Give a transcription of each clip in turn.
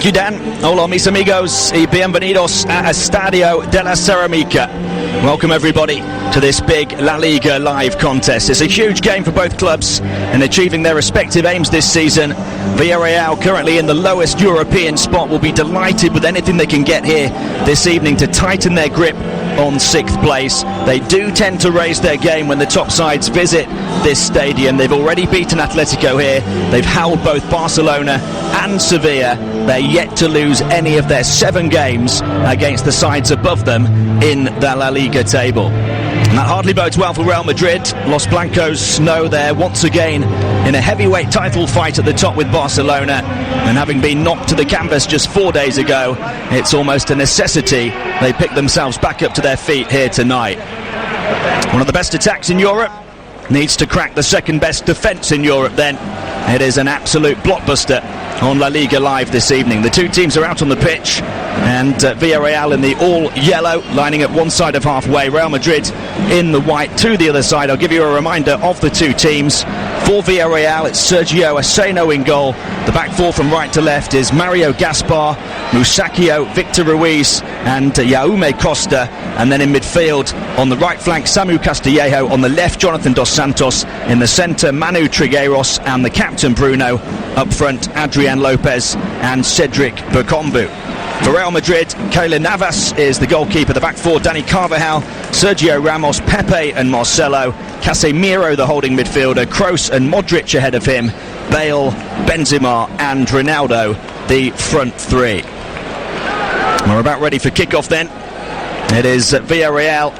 Thank you, Dan. Hola, mis amigos, y bienvenidos a Estadio de la Ceramica. Welcome, everybody, to this big La Liga live contest. It's a huge game for both clubs in achieving their respective aims this season. Villarreal, currently in the lowest European spot, will be delighted with anything they can get here this evening to tighten their grip on 6th place. They do tend to raise their game when the top sides visit this stadium. They've already beaten Atletico here. They've howled both Barcelona and Sevilla. They're yet to lose any of their 7 games against the sides above them in the La Liga table. And that hardly bodes well for Real Madrid. Los Blancos know they're once again in a heavyweight title fight at the top with Barcelona, and having been knocked to the canvas just 4 days ago, it's almost a necessity they pick themselves back up to their feet here tonight. One of the best attacks in Europe needs to crack the second best defence in Europe then. It is an absolute blockbuster on La Liga Live this evening. The two teams are out on the pitch, and Villarreal in the all-yellow, lining at one side of halfway. Real Madrid in the white to the other side. I'll give you a reminder of the two teams. For Villarreal, it's Sergio Aseno in goal. The back four from right to left is Mario Gaspar, Musacchio, Victor Ruiz and Jaume Costa. And then in midfield, on the right flank, Samu Castillejo. On the left, Jonathan Dos Santos. In the centre, Manu Trigueros. And the captain, Bruno. Up front, Adrian Lopez and Cedric Bakombu. For Real Madrid, Keylor Navas is the goalkeeper. The back four, Dani Carvajal, Sergio Ramos, Pepe and Marcelo. Casemiro, the holding midfielder. Kroos and Modric ahead of him. Bale, Benzema and Ronaldo, the front three. We're about ready for kickoff then. It is Villarreal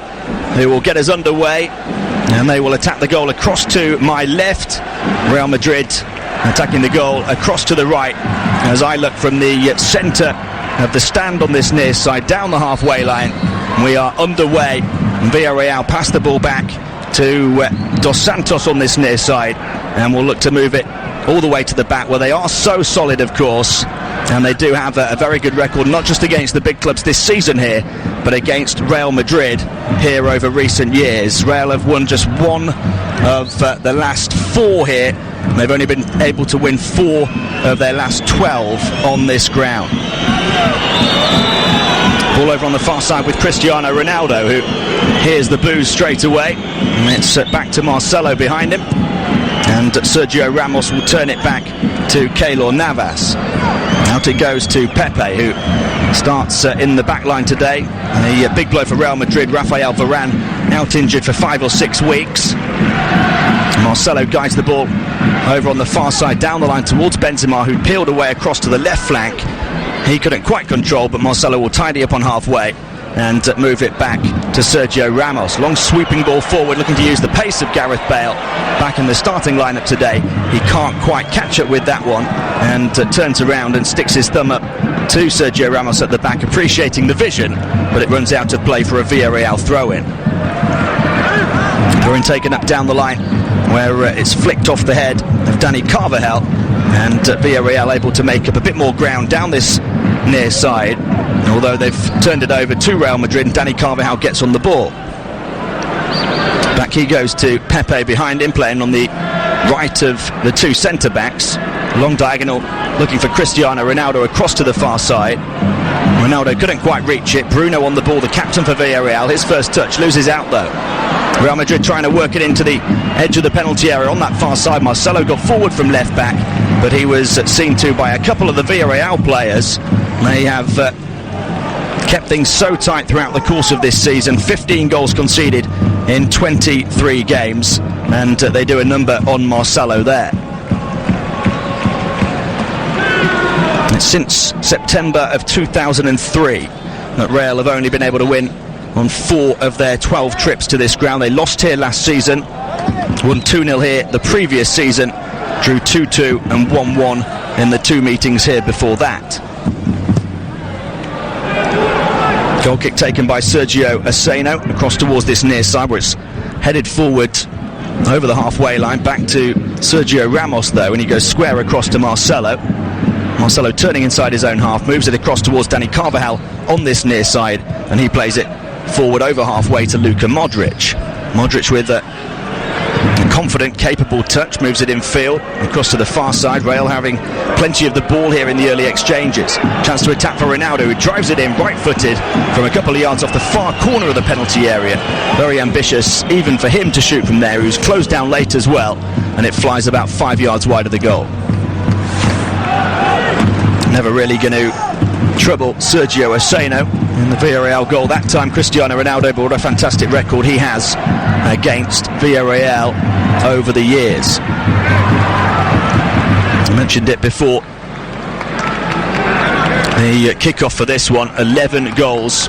who will get us underway, and they will attack the goal across to my left. Real Madrid attacking the goal across to the right, as I look from the centre of the stand on this near side down the halfway line. We are underway. Villarreal pass the ball back to Dos Santos on this near side, and we'll look to move it all the way to the back, where they are so solid, of course, and they do have a very good record, not just against the big clubs this season here, but against Real Madrid here over recent years. Real have won just one of the last 4 here. They've only been able to win 4 of their last 12 on this ground. Ball over on the far side with Cristiano Ronaldo, who hears the boos straight away. And it's back to Marcelo behind him. And Sergio Ramos will turn it back to Keylor Navas. Out it goes to Pepe, who starts in the back line today. And a big blow for Real Madrid, Rafael Varane, out injured for 5 or 6 weeks. Marcelo guides the ball over on the far side down the line towards Benzema, who peeled away across to the left flank. He couldn't quite control, but Marcelo will tidy up on halfway and move it back to Sergio Ramos. Long sweeping ball forward, looking to use the pace of Gareth Bale back in the starting lineup today. He can't quite catch up with that one, and turns around and sticks his thumb up to Sergio Ramos at the back, appreciating the vision, but it runs out of play for a Villarreal throw-in. Throw-in taken up down the line, where it's flicked off the head of Dani Carvajal, and Villarreal able to make up a bit more ground down this near side, although they've turned it over to Real Madrid, and Dani Carvajal gets on the ball. Back he goes to Pepe behind him, playing on the right of the 2 centre-backs. Long diagonal, looking for Cristiano Ronaldo across to the far side. Ronaldo couldn't quite reach it. Bruno on the ball, the captain for Villarreal. His first touch, loses out though. Real Madrid trying to work it into the edge of the penalty area on that far side. Marcelo got forward from left back, but he was seen to by a couple of the Villarreal players. They have kept things so tight throughout the course of this season. 15 goals conceded in 23 games, and they do a number on Marcelo there. It's since September of 2003 that Real have only been able to win on 4 of their 12 trips to this ground. They lost here last season, won 2-0 here the previous season, drew 2-2 and 1-1 in the 2 meetings here before that. Goal kick taken by Sergio Aseno across towards this near side, where it's headed forward over the halfway line, back to Sergio Ramos though, and he goes square across to Marcelo. Marcelo turning inside his own half, moves it across towards Dani Carvajal on this near side, and he plays it forward over halfway to Luka Modric. Modric with A confident, capable touch, moves it in field, across to the far side. Real having plenty of the ball here in the early exchanges. Chance to attack for Ronaldo, who drives it in right-footed from a couple of yards off the far corner of the penalty area. Very ambitious, even for him to shoot from there, who's closed down late as well, and it flies about 5 yards wide of the goal. Never really going to trouble Sergio Oseno in the Villarreal goal. That time Cristiano Ronaldo, but what a fantastic record he has against Villarreal over the years. I mentioned it before. The kickoff for this one, 11 goals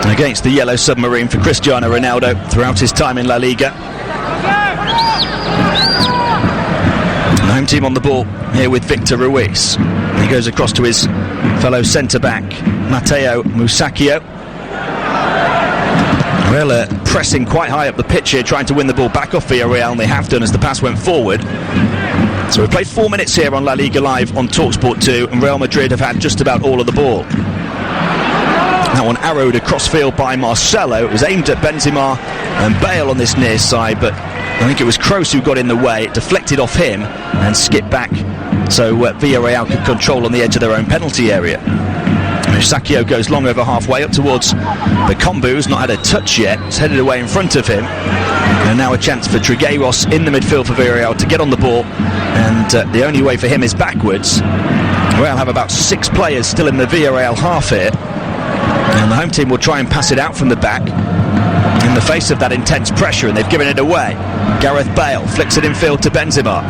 against the Yellow Submarine for Cristiano Ronaldo throughout his time in La Liga. The home team on the ball here with Victor Ruiz. He goes across to his fellow centre-back, Matteo Musacchio. Real pressing quite high up the pitch here, trying to win the ball back off Villarreal, and they have done as the pass went forward. So we've played 4 minutes here on La Liga Live on TalkSport 2, and Real Madrid have had just about all of the ball. That one arrowed across field by Marcelo. It was aimed at Benzema and Bale on this near side, but I think it was Kroos who got in the way. It deflected off him and skipped back, so Villarreal could control on the edge of their own penalty area. Musacchio goes long over halfway up towards Bakombu, who's not had a touch yet. It's headed away in front of him. And now a chance for Trigueros in the midfield for Villarreal to get on the ball, and the only way for him is backwards. Real have about 6 players still in the Villarreal half here, and the home team will try and pass it out from the back in the face of that intense pressure, and they've given it away. Gareth Bale flicks it in field to Benzema.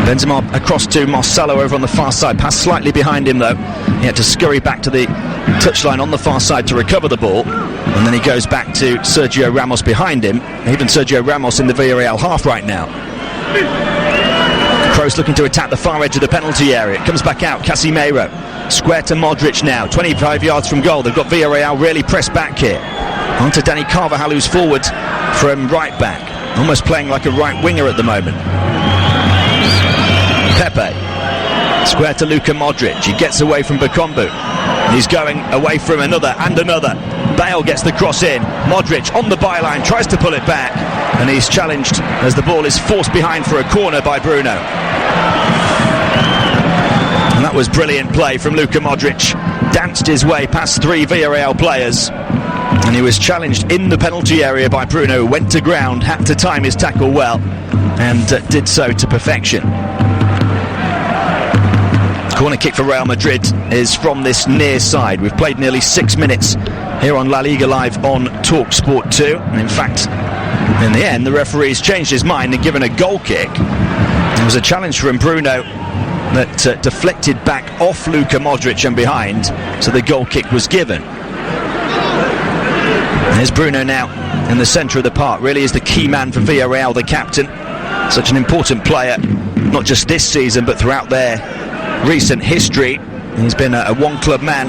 Benzema across to Marcelo over on the far side. Pass slightly behind him though. He had to scurry back to the touchline on the far side to recover the ball, and then he goes back to Sergio Ramos behind him. Even Sergio Ramos in the Villarreal half right now. Kroos looking to attack the far edge of the penalty area. It comes back out, Casemiro. Square to Modric now, 25 yards from goal. They've got Villarreal really pressed back here. On to Dani Carvajal, who's forward from right back, almost playing like a right winger at the moment. Pepe, square to Luka Modric. He gets away from Bakombu. He's going away from another and another. Bale gets the cross in. Modric on the byline, tries to pull it back, and he's challenged as the ball is forced behind for a corner by Bruno. And that was brilliant play from Luka Modric. Danced his way past 3 Villarreal players, and he was challenged in the penalty area by Bruno, who went to ground, had to time his tackle well, and did so to perfection. Corner kick for Real Madrid is from this near side. We've played nearly 6 minutes here on La Liga Live on TalkSport 2. And in fact, in the end, the referee's changed his mind and given a goal kick. It was a challenge from Bruno that deflected back off Luka Modric and behind, so the goal kick was given. There's Bruno now in the centre of the park. Really is the key man for Villarreal, the captain. Such an important player, not just this season, but throughout their recent history. He's been a one-club man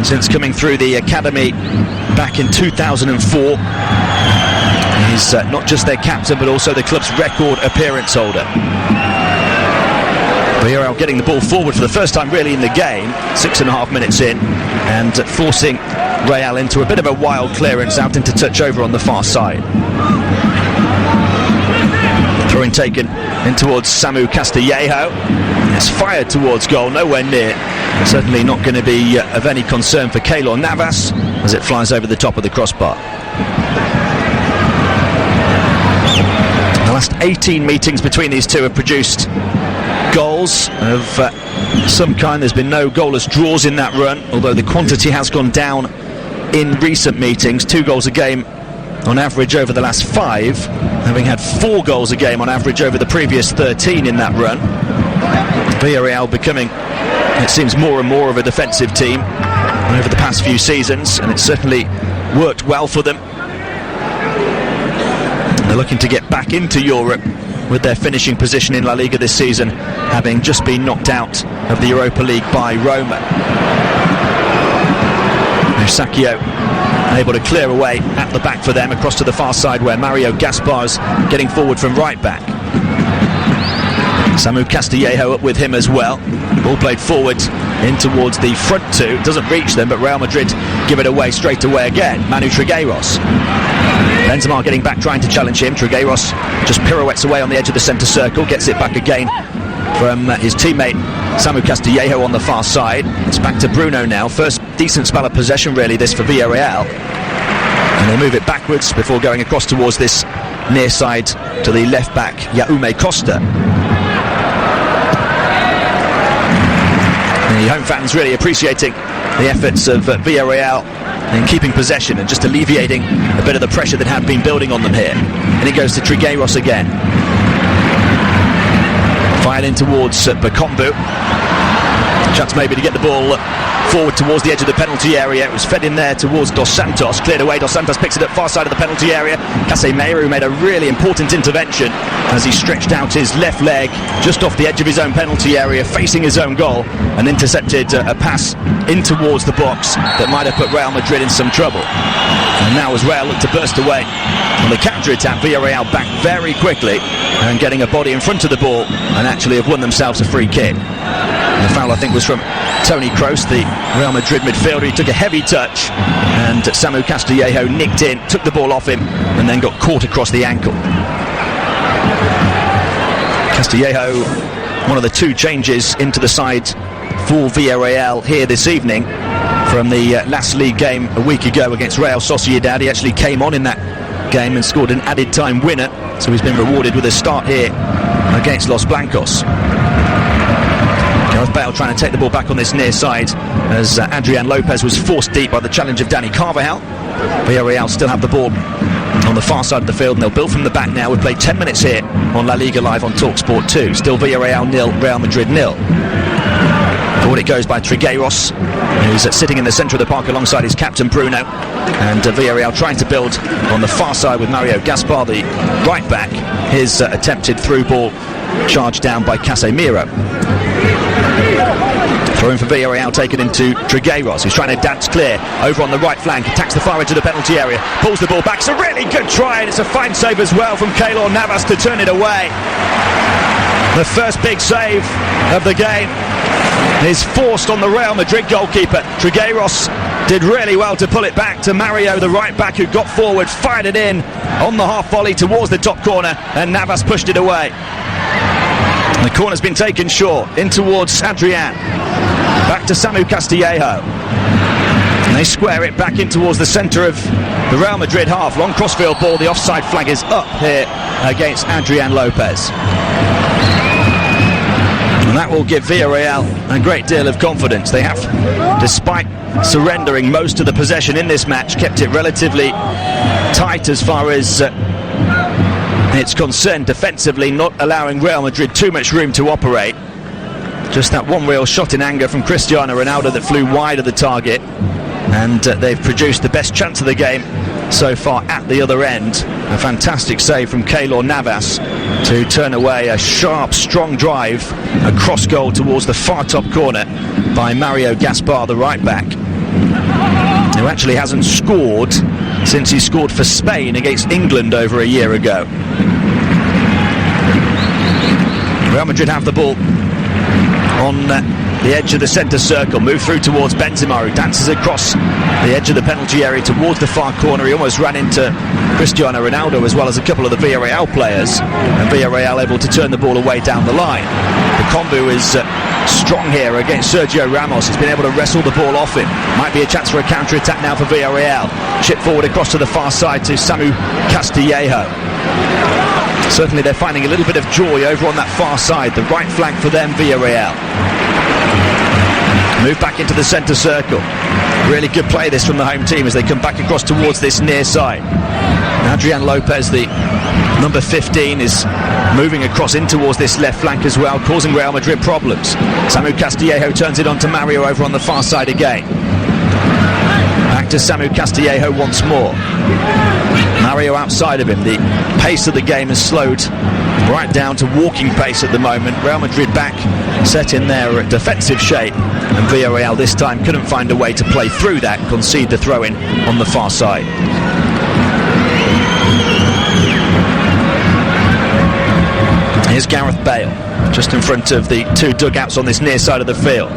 since coming through the academy back in 2004. He's not just their captain, but also the club's record appearance holder. Villarreal getting the ball forward for the first time really in the game, 6.5 minutes in, and forcing Real into a bit of a wild clearance out into touch over on the far side. Throwing taken in towards Samu Castillejo. It's fired towards goal, nowhere near. Certainly not going to be of any concern for Keylor Navas as it flies over the top of the crossbar. The last 18 meetings between these two have produced goals of some kind. There's been no goalless draws in that run, although the quantity has gone down in recent meetings. 2 goals a game on average over the last 5, having had 4 goals a game on average over the previous 13 in that run. Villarreal becoming, it seems, more and more of a defensive team over the past few seasons, and it's certainly worked well for them. They're looking to get back into Europe with their finishing position in La Liga this season, having just been knocked out of the Europa League by Roma. Musacchio able to clear away at the back for them, across to the far side where Mario Gaspar's getting forward from right back. Samu Castillejo up with him as well. Ball played forward in towards the front two. Doesn't reach them, but Real Madrid give it away straight away again. Manu Trigueiros. Benzema getting back, trying to challenge him. Trigueiros just pirouettes away on the edge of the centre circle, gets it back again from his teammate Samu Castillejo on the far side. It's back to Bruno now. First decent spell of possession really this for Villarreal. And they move it backwards before going across towards this near side to the left back, Jaume Costa. The home fans really appreciating the efforts of Villarreal in keeping possession and just alleviating a bit of the pressure that had been building on them here. And it goes to Trigueiros again. File in towards Bakombu. Chance maybe to get the ball forward towards the edge of the penalty area. It was fed in there towards Dos Santos, cleared away. Dos Santos picks it up far side of the penalty area. Casemiro made a really important intervention as he stretched out his left leg just off the edge of his own penalty area, facing his own goal, and intercepted a pass in towards the box that might have put Real Madrid in some trouble. And now as Real look to burst away on the counter-attack, Villarreal back very quickly and getting a body in front of the ball and actually have won themselves a free kick. And the foul, I think, was from Toni Kroos, the Real Madrid midfielder. He took a heavy touch and Samu Castillejo nicked in, took the ball off him and then got caught across the ankle. Castillejo, one of the two changes into the side for Villarreal here this evening from the last league game a week ago against Real Sociedad. He actually came on in that game and scored an added time winner, so he's been rewarded with a start here against Los Blancos. Gareth Bale trying to take the ball back on this near side as Adrian Lopez was forced deep by the challenge of Dani Carvajal. Villarreal still have the ball on the far side of the field and they'll build from the back now. We've played 10 minutes here on La Liga Live on TalkSport 2. Still Villarreal 0, Real Madrid 0. Forward it goes by Trigueiros, who's sitting in the centre of the park alongside his captain Bruno. And Villarreal trying to build on the far side with Mario Gaspar, the right back. His attempted through ball charged down by Casemiro. Throw in for Villarreal, taken into Trigueiros, who's trying to dance clear over on the right flank, attacks the far edge of the penalty area, pulls the ball back. It's a really good try and it's a fine save as well from Keylor Navas to turn it away. The first big save of the game is forced on the Real Madrid goalkeeper. Trigueiros did really well to pull it back to Mario, the right back, who got forward, fired it in on the half volley towards the top corner, and Navas pushed it away. The corner's been taken short, in towards Adrian. Back to Samu Castillejo. And they square it back in towards the centre of the Real Madrid half. Long crossfield ball, the offside flag is up here against Adrian Lopez. And that will give Villarreal a great deal of confidence. They have, despite surrendering most of the possession in this match, kept it relatively tight as far as it's concerned defensively, not allowing Real Madrid too much room to operate. Just that one real shot in anger from Cristiano Ronaldo that flew wide of the target, and they've produced the best chance of the game so far at the other end. A fantastic save from Keylor Navas to turn away a sharp, strong drive, a cross goal towards the far top corner by Mario Gaspar, the right back, who actually hasn't scored since he scored for Spain against England over a year ago. Real Madrid have the ball on the edge of the centre circle, move through towards Benzema, who dances across the edge of the penalty area towards the far corner. He almost ran into Cristiano Ronaldo as well as a couple of the Villarreal players, and Villarreal able to turn the ball away down the line. The combo is strong here against Sergio Ramos. He's been able to wrestle the ball off him. Might be a chance for a counter-attack now for Villarreal. Chip forward across to the far side to Samu Castillejo. Certainly they're finding a little bit of joy over on that far side, the right flank for them, Villarreal. Move back into the centre circle. Really good play this from the home team as they come back across towards this near side. Adrian Lopez, the number 15, is moving across in towards this left flank as well, causing Real Madrid problems. Samu Castillejo turns it on to Mario over on the far side again. Back to Samu Castillejo once more. Mario outside of him. The pace of the game has slowed right down to walking pace at the moment. Real Madrid back set in their defensive shape, and Villarreal this time couldn't find a way to play through that, concede the throw-in on the far side. Here's Gareth Bale just in front of the two dugouts on this near side of the field.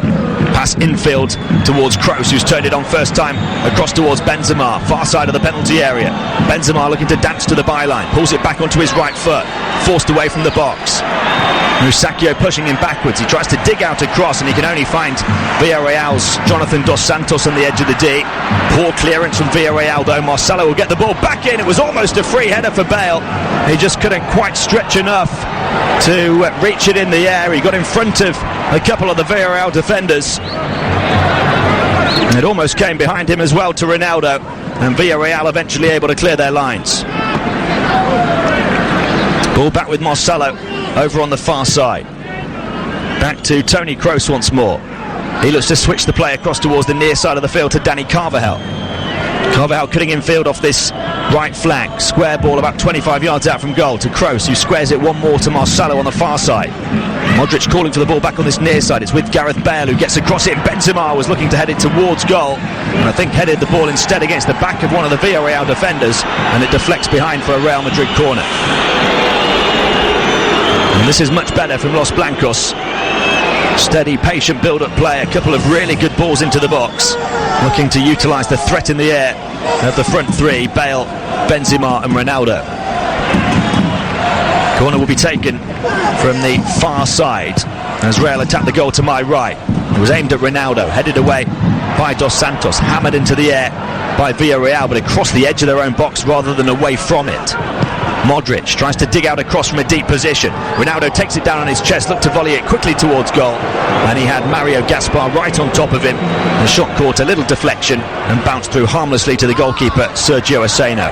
Pass infield towards Kroos, who's turned it on first time across towards Benzema, far side of the penalty area. Benzema looking to dance to the byline, pulls it back onto his right foot, forced away from the box. Musacchio pushing him backwards. He tries to dig out a cross and he can only find Villarreal's Jonathan Dos Santos on the edge of the D. Poor clearance from Villarreal though. Marcelo will get the ball back in. It was almost a free header for Bale. He just couldn't quite stretch enough to reach it in the air. He got in front of a couple of the Villarreal defenders. And it almost came behind him as well to Ronaldo. And Villarreal eventually able to clear their lines. Ball back with Marcelo over on the far side. Back to Toni Kroos once more. He looks to switch the play across towards the near side of the field to Dani Carvajal. Carvajal cutting in field off this right flank. Square ball about 25 yards out from goal to Kroos, who squares it one more to Marcelo on the far side. Modric calling for the ball back on this near side. It's with Gareth Bale, who gets across it. Benzema was looking to head it towards goal, and I think headed the ball instead against the back of one of the Villarreal defenders, and it deflects behind for a Real Madrid corner. And this is much better from Los Blancos. Steady, patient build-up play. A couple of really good balls into the box, looking to utilise the threat in the air of the front three: Bale, Benzema and Ronaldo. Corner will be taken from the far side as Real attack the goal to my right. It was aimed at Ronaldo, headed away by Dos Santos, hammered into the air by Villarreal, but across the edge of their own box rather than away from it. Modric tries to dig out a cross from a deep position. Ronaldo takes it down on his chest, looked to volley it quickly towards goal, and he had Mario Gaspar right on top of him. The shot caught a little deflection and bounced through harmlessly to the goalkeeper, Sergio Aseno.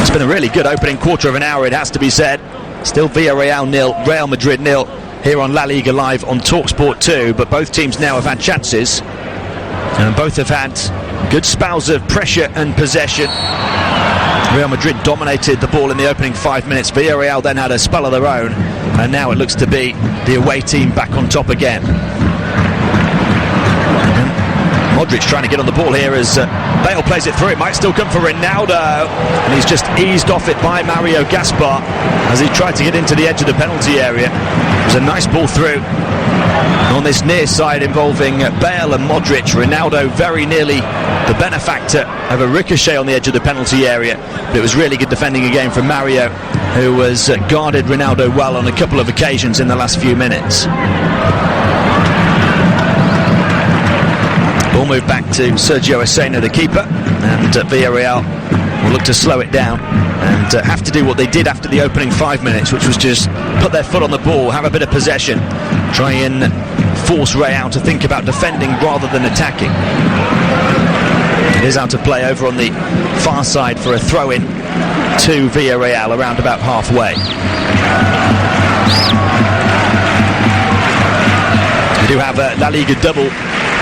It's been a really good opening quarter of an hour, it has to be said. Still Villarreal 0, Real Madrid 0 here on La Liga Live on TalkSport 2, but both teams now have had chances, and both have had good spells of pressure and possession. Real Madrid dominated the ball in the opening 5 minutes. Villarreal then had a spell of their own, and now it looks to be the away team back on top again. Modric trying to get on the ball here as Bale plays it through. It might still come for Ronaldo, and he's just eased off it by Mario Gaspar as he tried to get into the edge of the penalty area. It was a nice ball through on this near side involving Bale and Modric. Ronaldo very nearly the benefactor of a ricochet on the edge of the penalty area, but it was really good defending again from Mario, who has guarded Ronaldo well on a couple of occasions in the last few minutes. Ball moved back to Sergio Aseno, the keeper, and Villarreal will look to slow it down and have to do what they did after the opening 5 minutes, which was just put their foot on the ball, have a bit of possession, try and force Real to think about defending rather than attacking. It is out of play over on the far side for a throw-in to Villarreal around about halfway. We do have a La Liga double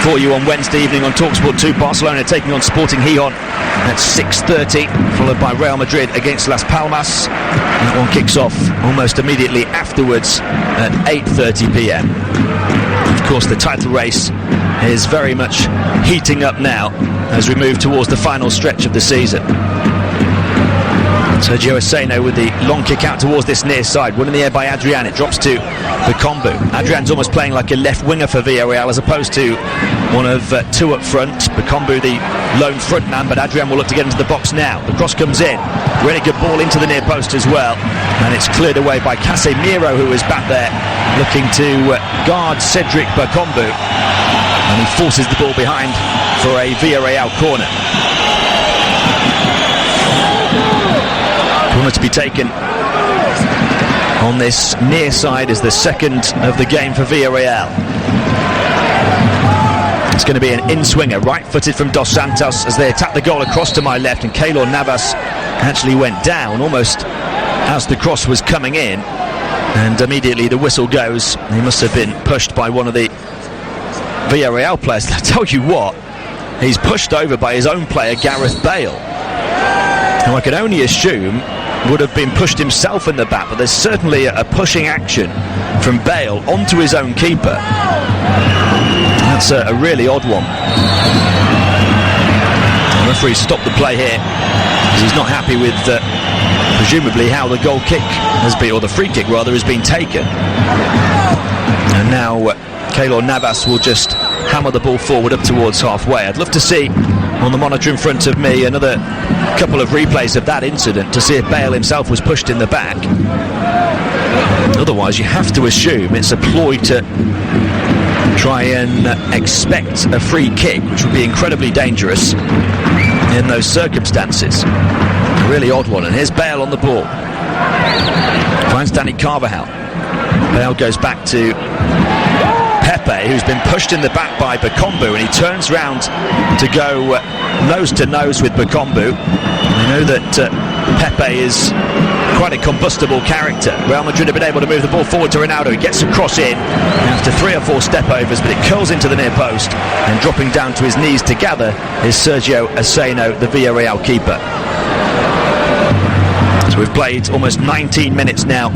for you on Wednesday evening on TalkSport 2. Barcelona taking on Sporting Gijon at 6:30, followed by Real Madrid against Las Palmas. That one kicks off almost immediately afterwards at 8:30 p.m. Of course, the title race is very much heating up now as we move towards the final stretch of the season. Sergio Aseno with the long kick out towards this near side, won in the air by Adrian. It drops to Bakombu. Adrian's almost playing like a left winger for Villarreal as opposed to one of two up front. Bakombu the lone front man, but Adrian will look to get into the box now. The cross comes in, really good ball into the near post as well, and it's cleared away by Casemiro, who is back there looking to guard Cedric Bakombu, and he forces the ball behind for a Villarreal corner. Corner to be taken on this near side is the second of the game for Villarreal. It's going to be an in-swinger, right-footed from Dos Santos as they attack the goal across to my left, and Keylor Navas actually went down almost as the cross was coming in, and immediately the whistle goes. He must have been pushed by one of the Villarreal players. I tell you what, he's pushed over by his own player Gareth Bale, who I can only assume would have been pushed himself in the back, but there's certainly a pushing action from Bale onto his own keeper. That's a really odd one. The referee stopped the play here because he's not happy with presumably how the goal kick has been, or the free kick rather, has been taken. And now Keylor Navas will just hammer the ball forward up towards halfway. I'd love to see on the monitor in front of me another couple of replays of that incident to see if Bale himself was pushed in the back. Otherwise you have to assume it's a ploy to try and expect a free kick, which would be incredibly dangerous in those circumstances. A really odd one. And here's Bale on the ball, finds Dani Carvajal. Bale goes back to Pepe, who's been pushed in the back by Bakombu, and he turns round to go nose to nose with Bakombu. We know that Pepe is quite a combustible character. Real Madrid have been able to move the ball forward to Ronaldo. He gets a cross in after 3 or 4 step overs, but it curls into the near post, and dropping down to his knees to gather is Sergio Aseno, the Villarreal keeper. So we've played almost 19 minutes now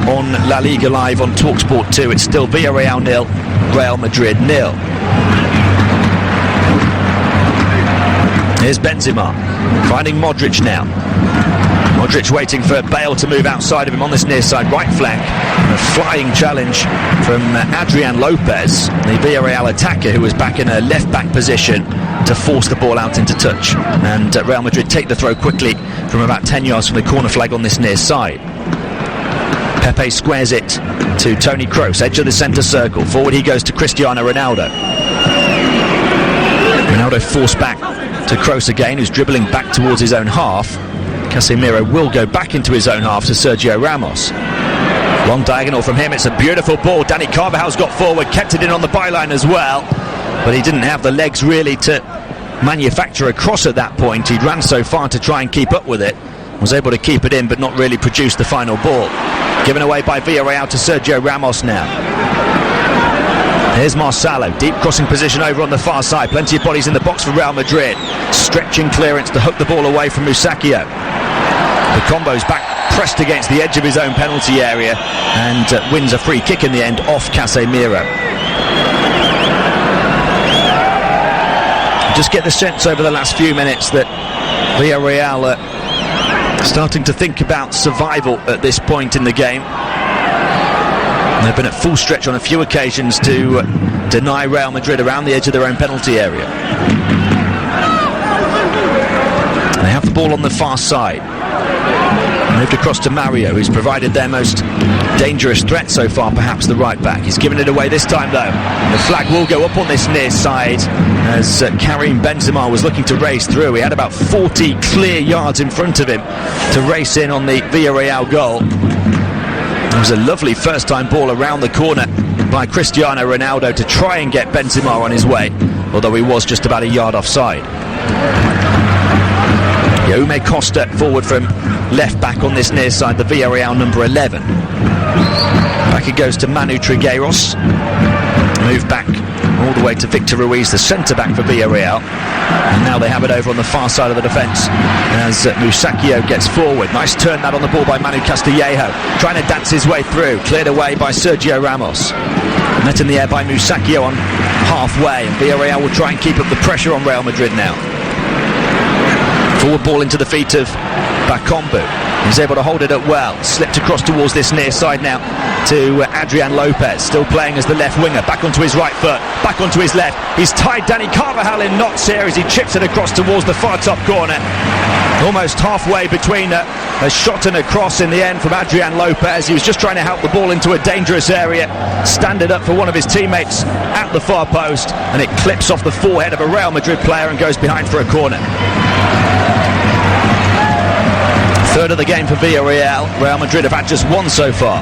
on La Liga Live on TalkSport 2. It's still Villarreal 0, Real Madrid 0. Here's Benzema finding Modric now. Modric waiting for Bale to move outside of him on this near side right flank. A flying challenge from Adrian Lopez, the Villarreal attacker, who was back in a left back position to force the ball out into touch. And Real Madrid take the throw quickly from about 10 yards from the corner flag on this near side. Pepe squares it to Toni Kroos, edge of the centre circle. Forward he goes to Cristiano Ronaldo. Ronaldo forced back to Kroos again, who's dribbling back towards his own half. Casemiro will go back into his own half to Sergio Ramos. Long diagonal from him, it's a beautiful ball. Dani Carvajal's got forward, kept it in on the byline as well, but he didn't have the legs really to manufacture a cross at that point. He'd ran so far to try and keep up with it, was able to keep it in but not really produce the final ball. Given away by Villarreal to Sergio Ramos now. Here's Marcelo, deep crossing position over on the far side. Plenty of bodies in the box for Real Madrid. Stretching clearance to hook the ball away from Musacchio. The combo's back, pressed against the edge of his own penalty area, and wins a free kick in the end off Casemiro. Just get the sense over the last few minutes that Villarreal are starting to think about survival at this point in the game. They've been at full stretch on a few occasions to deny Real Madrid around the edge of their own penalty area. They have the ball on the far side. Moved across to Mario, who's provided their most dangerous threat so far, perhaps the right back. He's given it away this time though. The flag will go up on this near side as Karim Benzema was looking to race through. He had about 40 clear yards in front of him to race in on the Villarreal goal. It was a lovely first time ball around the corner by Cristiano Ronaldo to try and get Benzema on his way, although he was just about a yard offside. Jaume Costa forward from left back on this near side, the Villarreal number 11. Back it goes to Manu Trigueros. Move back all the way to Victor Ruiz, the centre back for Villarreal. And now they have it over on the far side of the defence as Musacchio gets forward. Nice turn that on the ball by Manu Castillejo, trying to dance his way through. Cleared away by Sergio Ramos. Met in the air by Musacchio on halfway, and Villarreal will try and keep up the pressure on Real Madrid now. Forward ball into the feet of Bakombu. He's able to hold it up well. Slipped across towards this near side now to Adrian Lopez, still playing as the left winger. Back onto his right foot, back onto his left. He's tied Dani Carvajal in knots here as he chips it across towards the far top corner. Almost halfway between a shot and a cross in the end from Adrian Lopez. He was just trying to help the ball into a dangerous area. Standed up for one of his teammates at the far post, and it clips off the forehead of a Real Madrid player and goes behind for a corner. Third of the game for Villarreal. Real Madrid have had just one so far.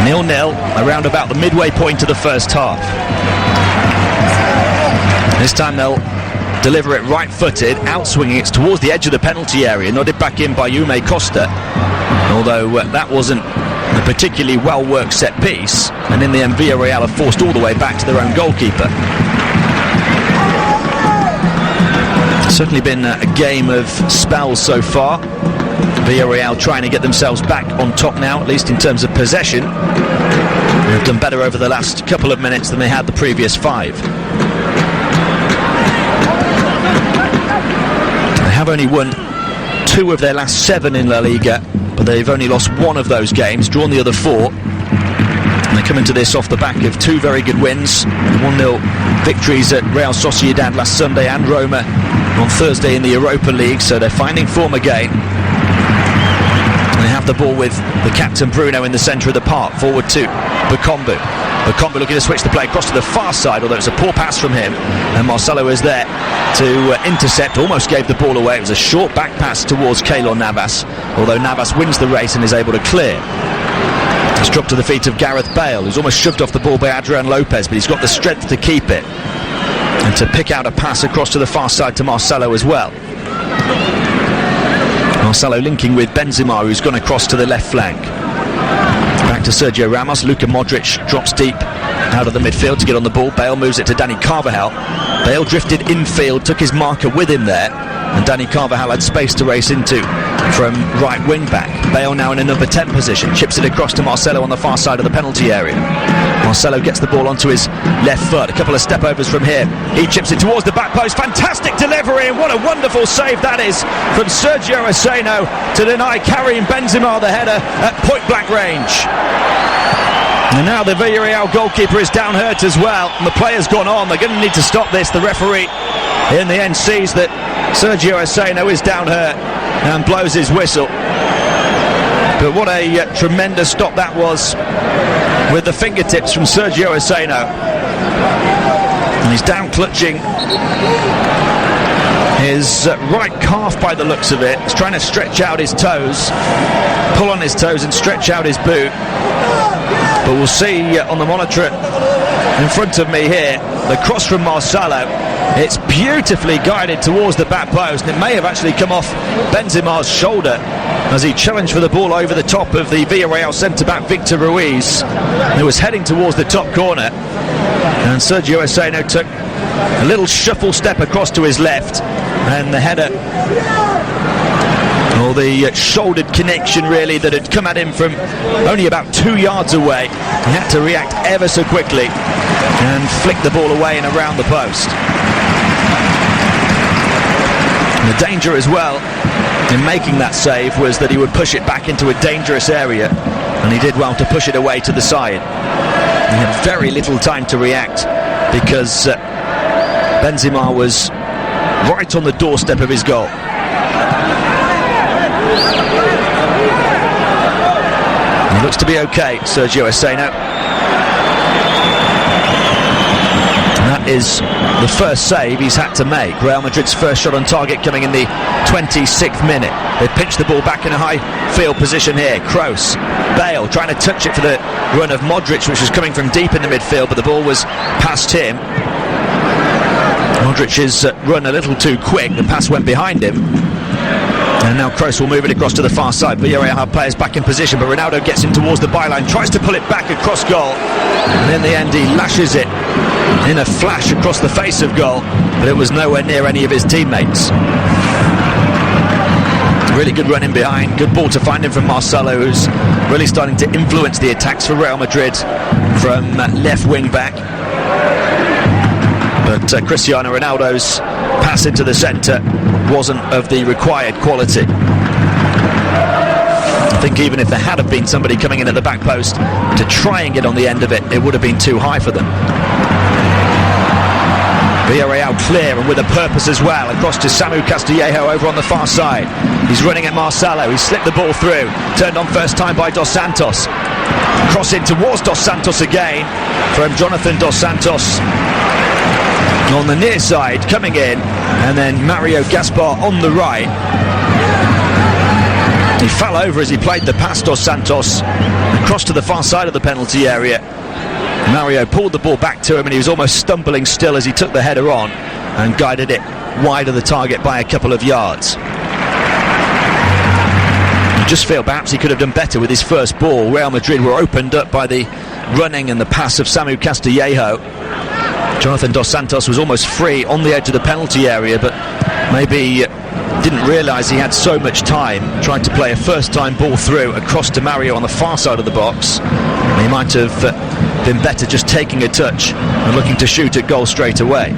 0-0 around about the midway point of the first half. This time they'll deliver it right-footed, outswinging it towards the edge of the penalty area, nodded back in by Jaume Costa. Although that wasn't a particularly well-worked set piece, and in the end Villarreal are forced all the way back to their own goalkeeper. Certainly been a game of spells so far. Villarreal trying to get themselves back on top now, at least in terms of possession. They've done better over the last couple of minutes than they had the previous 5. They have only won 2 of their last 7 in La Liga, but they've only lost 1 of those games, drawn the other 4. And they come into this off the back of 2 very good wins, 1-0 victories at Real Sociedad last Sunday and Roma on Thursday in the Europa League, so they're finding form again. They have the ball with the captain Bruno in the centre of the park, forward to Bakombu. Bakombu looking to switch the play across to the far side, although it's a poor pass from him, and Marcelo is there to intercept, almost gave the ball away. It was a short back pass towards Keylor Navas, although Navas wins the race and is able to clear. It's dropped to the feet of Gareth Bale, who's almost shoved off the ball by Adrian Lopez, but he's got the strength to keep it and to pick out a pass across to the far side to Marcelo as well. Marcelo linking with Benzema, who's gone across to the left flank. Back to Sergio Ramos. Luka Modric drops deep out of the midfield to get on the ball. Bale moves it to Dani Carvajal. Bale drifted infield, took his marker with him there, and Dani Carvajal had space to race into from right wing back. Bale now in a number 10 position, chips it across to Marcelo on the far side of the penalty area. Marcelo gets the ball onto his left foot, a couple of step overs from here. He chips it towards the back post, fantastic delivery, and what a wonderful save that is from Sergio Aseno to deny Karim Benzema the header at point blank range. And now the Villarreal goalkeeper is down hurt as well, and the player's gone on. They're going to need to stop this. The referee in the end sees that Sergio Aseno is down hurt and blows his whistle. But what a tremendous stop that was, with the fingertips from Sergio Aseno. And he's down clutching his right calf by the looks of it. He's trying to stretch out his toes, pull on his toes and stretch out his boot. But we'll see on the monitor in front of me here, the cross from Marcelo. It's beautifully guided towards the back post, and it may have actually come off Benzema's shoulder as he challenged for the ball over the top of the Villarreal centre-back Victor Ruiz, who was heading towards the top corner. And Sergio Aseno took a little shuffle step across to his left, and the header, or the shouldered connection really, that had come at him from only about 2 yards away. He had to react ever so quickly and flick the ball away and around the post. And the danger as well in making that save was that he would push it back into a dangerous area, and he did well to push it away to the side. He had very little time to react because Benzema was right on the doorstep of his goal. And he looks to be okay, Sergio Aseno. And that is the first save he's had to make. Real Madrid's first shot on target coming in the 26th minute. They pitched the ball back in a high field position here. Kroos, Bale trying to touch it for the run of Modric, which was coming from deep in the midfield, but the ball was past him. Modric's run a little too quick, the pass went behind him. And now Kroos will move it across to the far side. Villarreal have players back in position, but Ronaldo gets in towards the byline, tries to pull it back across goal, and in the end he lashes it in a flash across the face of goal, but it was nowhere near any of his teammates. Really good run in behind, good ball to find him from Marcelo, who's really starting to influence the attacks for Real Madrid from left wing back. But Cristiano Ronaldo's pass into the centre wasn't of the required quality. I think even if there had have been somebody coming in at the back post to try and get on the end of it, it would have been too high for them. Villarreal clear and with a purpose as well, across to Samu Castillejo over on the far side. He's running at Marcelo, he slipped the ball through, turned on first time by Dos Santos. Cross in towards Dos Santos again from Jonathan Dos Santos on the near side, coming in, and then Mario Gaspar on the right. He fell over as he played the pass. Dos Santos across to the far side of the penalty area. Mario pulled the ball back to him, and he was almost stumbling still as he took the header on and guided it wide of the target by a couple of yards. You just feel perhaps he could have done better with his first ball. Real Madrid were opened up by the running and the pass of Samu Castillejo. Jonathan Dos Santos was almost free on the edge of the penalty area, but maybe didn't realise he had so much time. Tried to play a first-time ball through across to Mario on the far side of the box. He might have been better just taking a touch and looking to shoot at goal straight away.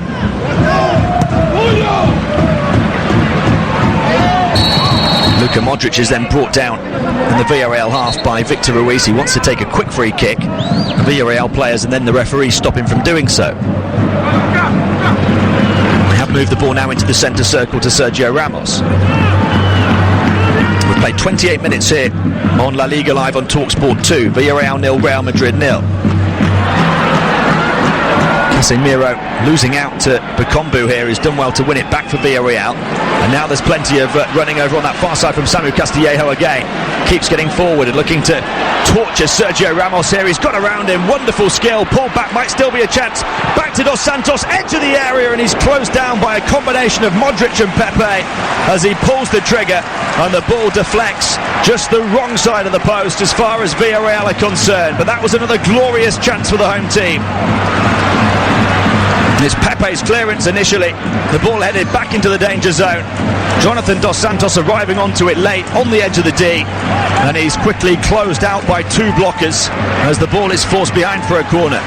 Luka Modric is then brought down in the Villarreal half by Victor Ruiz. He wants to take a quick free kick. The Villarreal players and then the referee stop him from doing so. They have moved the ball now into the centre circle to Sergio Ramos. We've played 28 minutes here on La Liga Live on TalkSport 2. Villarreal 0, Real Madrid 0. Casemiro losing out to Bakombu here. He's done well to win it back for Villarreal. And now there's plenty of running over on that far side from Samu Castillejo again. Keeps getting forward and looking to torture Sergio Ramos here. He's got around him. Wonderful skill. Pulled back. Might still be a chance. Back to Dos Santos. Edge of the area. And he's closed down by a combination of Modric and Pepe as he pulls the trigger. And the ball deflects just the wrong side of the post as far as Villarreal are concerned. But that was another glorious chance for the home team. It's Pepe's clearance initially. The ball headed back into the danger zone. Jonathan Dos Santos arriving onto it late on the edge of the D. And he's quickly closed out by two blockers as the ball is forced behind for a corner.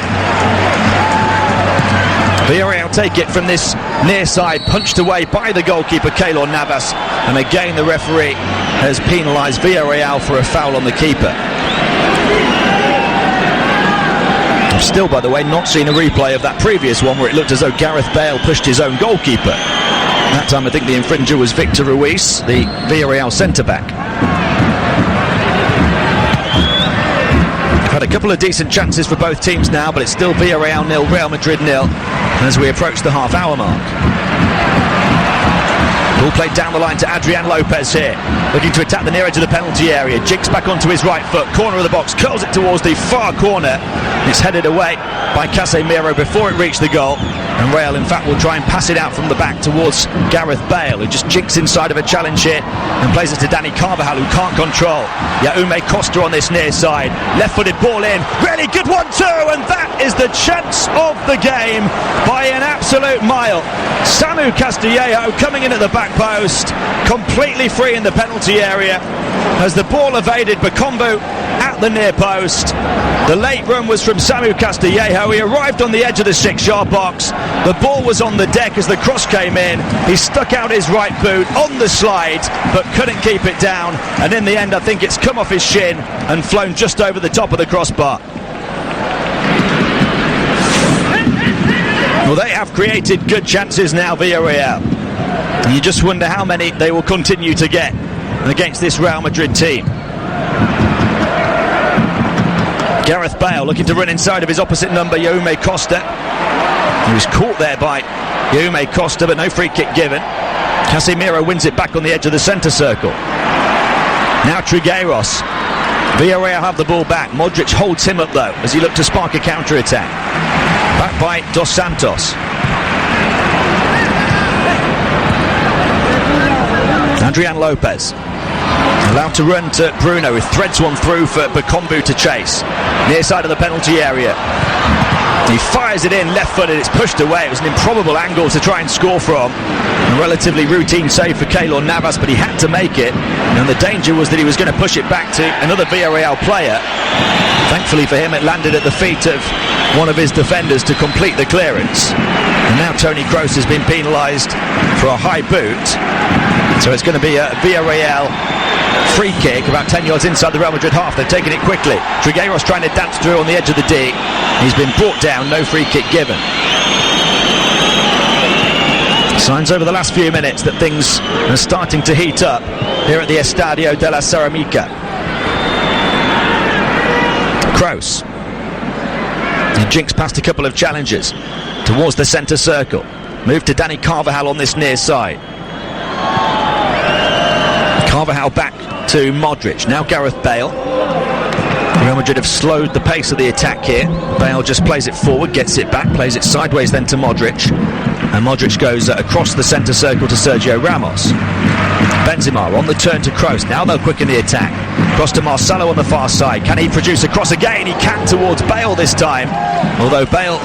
Villarreal take it from this near side, punched away by the goalkeeper Keylor Navas. And again the referee has penalised Villarreal for a foul on the keeper. I've still, by the way, not seen a replay of that previous one where it looked as though Gareth Bale pushed his own goalkeeper. That time I think the infringer was Victor Ruiz, the Villarreal centre-back. We've had a couple of decent chances for both teams now, but it's still Villarreal 0, Real Madrid 0 as we approach the half-hour mark. Ball played down the line to Adrian Lopez here, looking to attack the near edge of the penalty area. Jinks back onto his right foot, corner of the box, curls it towards the far corner. It's headed away by Casemiro before it reached the goal. And Real, in fact, will try and pass it out from the back towards Gareth Bale, who just jinks inside of a challenge here and plays it to Dani Carvajal, who can't control. Jaume Costa on this near side. Left-footed ball in. Really good 1-2, and that is the chance of the game by an absolute mile. Samu Castillejo coming in at the back post, completely free in the penalty area as the ball evaded Bakombu at the near post. The late run was from Samu Castillejo. He arrived on the edge of the 6-yard box. The ball was on the deck as the cross came in. He stuck out his right boot on the slide but couldn't keep it down, and in the end I think it's come off his shin and flown just over the top of the crossbar. Well, they have created good chances now, Villarreal. You just wonder how many they will continue to get against this Real Madrid team. Gareth Bale looking to run inside of his opposite number, Jaume Costa. He was caught there by Jaume Costa, but no free kick given. Casemiro wins it back on the edge of the centre circle. Now Trigueros. Villarreal have the ball back. Modric holds him up though as he looked to spark a counter-attack. Back by Dos Santos. Adrian Lopez allowed to run to Bruno, who threads one through for Bakombu to chase. Near side of the penalty area. He fires it in left-footed, it's pushed away. It was an improbable angle to try and score from. A relatively routine save for Keylor Navas, but he had to make it. And the danger was that he was going to push it back to another Villarreal player. Thankfully for him, it landed at the feet of one of his defenders to complete the clearance. And now Toni Kroos has been penalised for a high boot. So it's going to be a Villarreal free kick about 10 yards inside the Real Madrid half. They've taken it quickly. Trigueros trying to dance through on the edge of the D. He's been brought down, no free kick given. Signs over the last few minutes that things are starting to heat up here at the Estadio de la Ceramica. Kroos. He jinks past a couple of challengers towards the centre circle. Move to Dani Carvajal on this near side. Carvajal back to Modric. Now Gareth Bale. Real Madrid have slowed the pace of the attack here. Bale just plays it forward, gets it back, plays it sideways then to Modric. And Modric goes across the centre circle to Sergio Ramos. Benzema on the turn to Kroos. Now they'll quicken the attack. Cross to Marcelo on the far side. Can he produce a cross again? He can towards Bale this time. Although Bale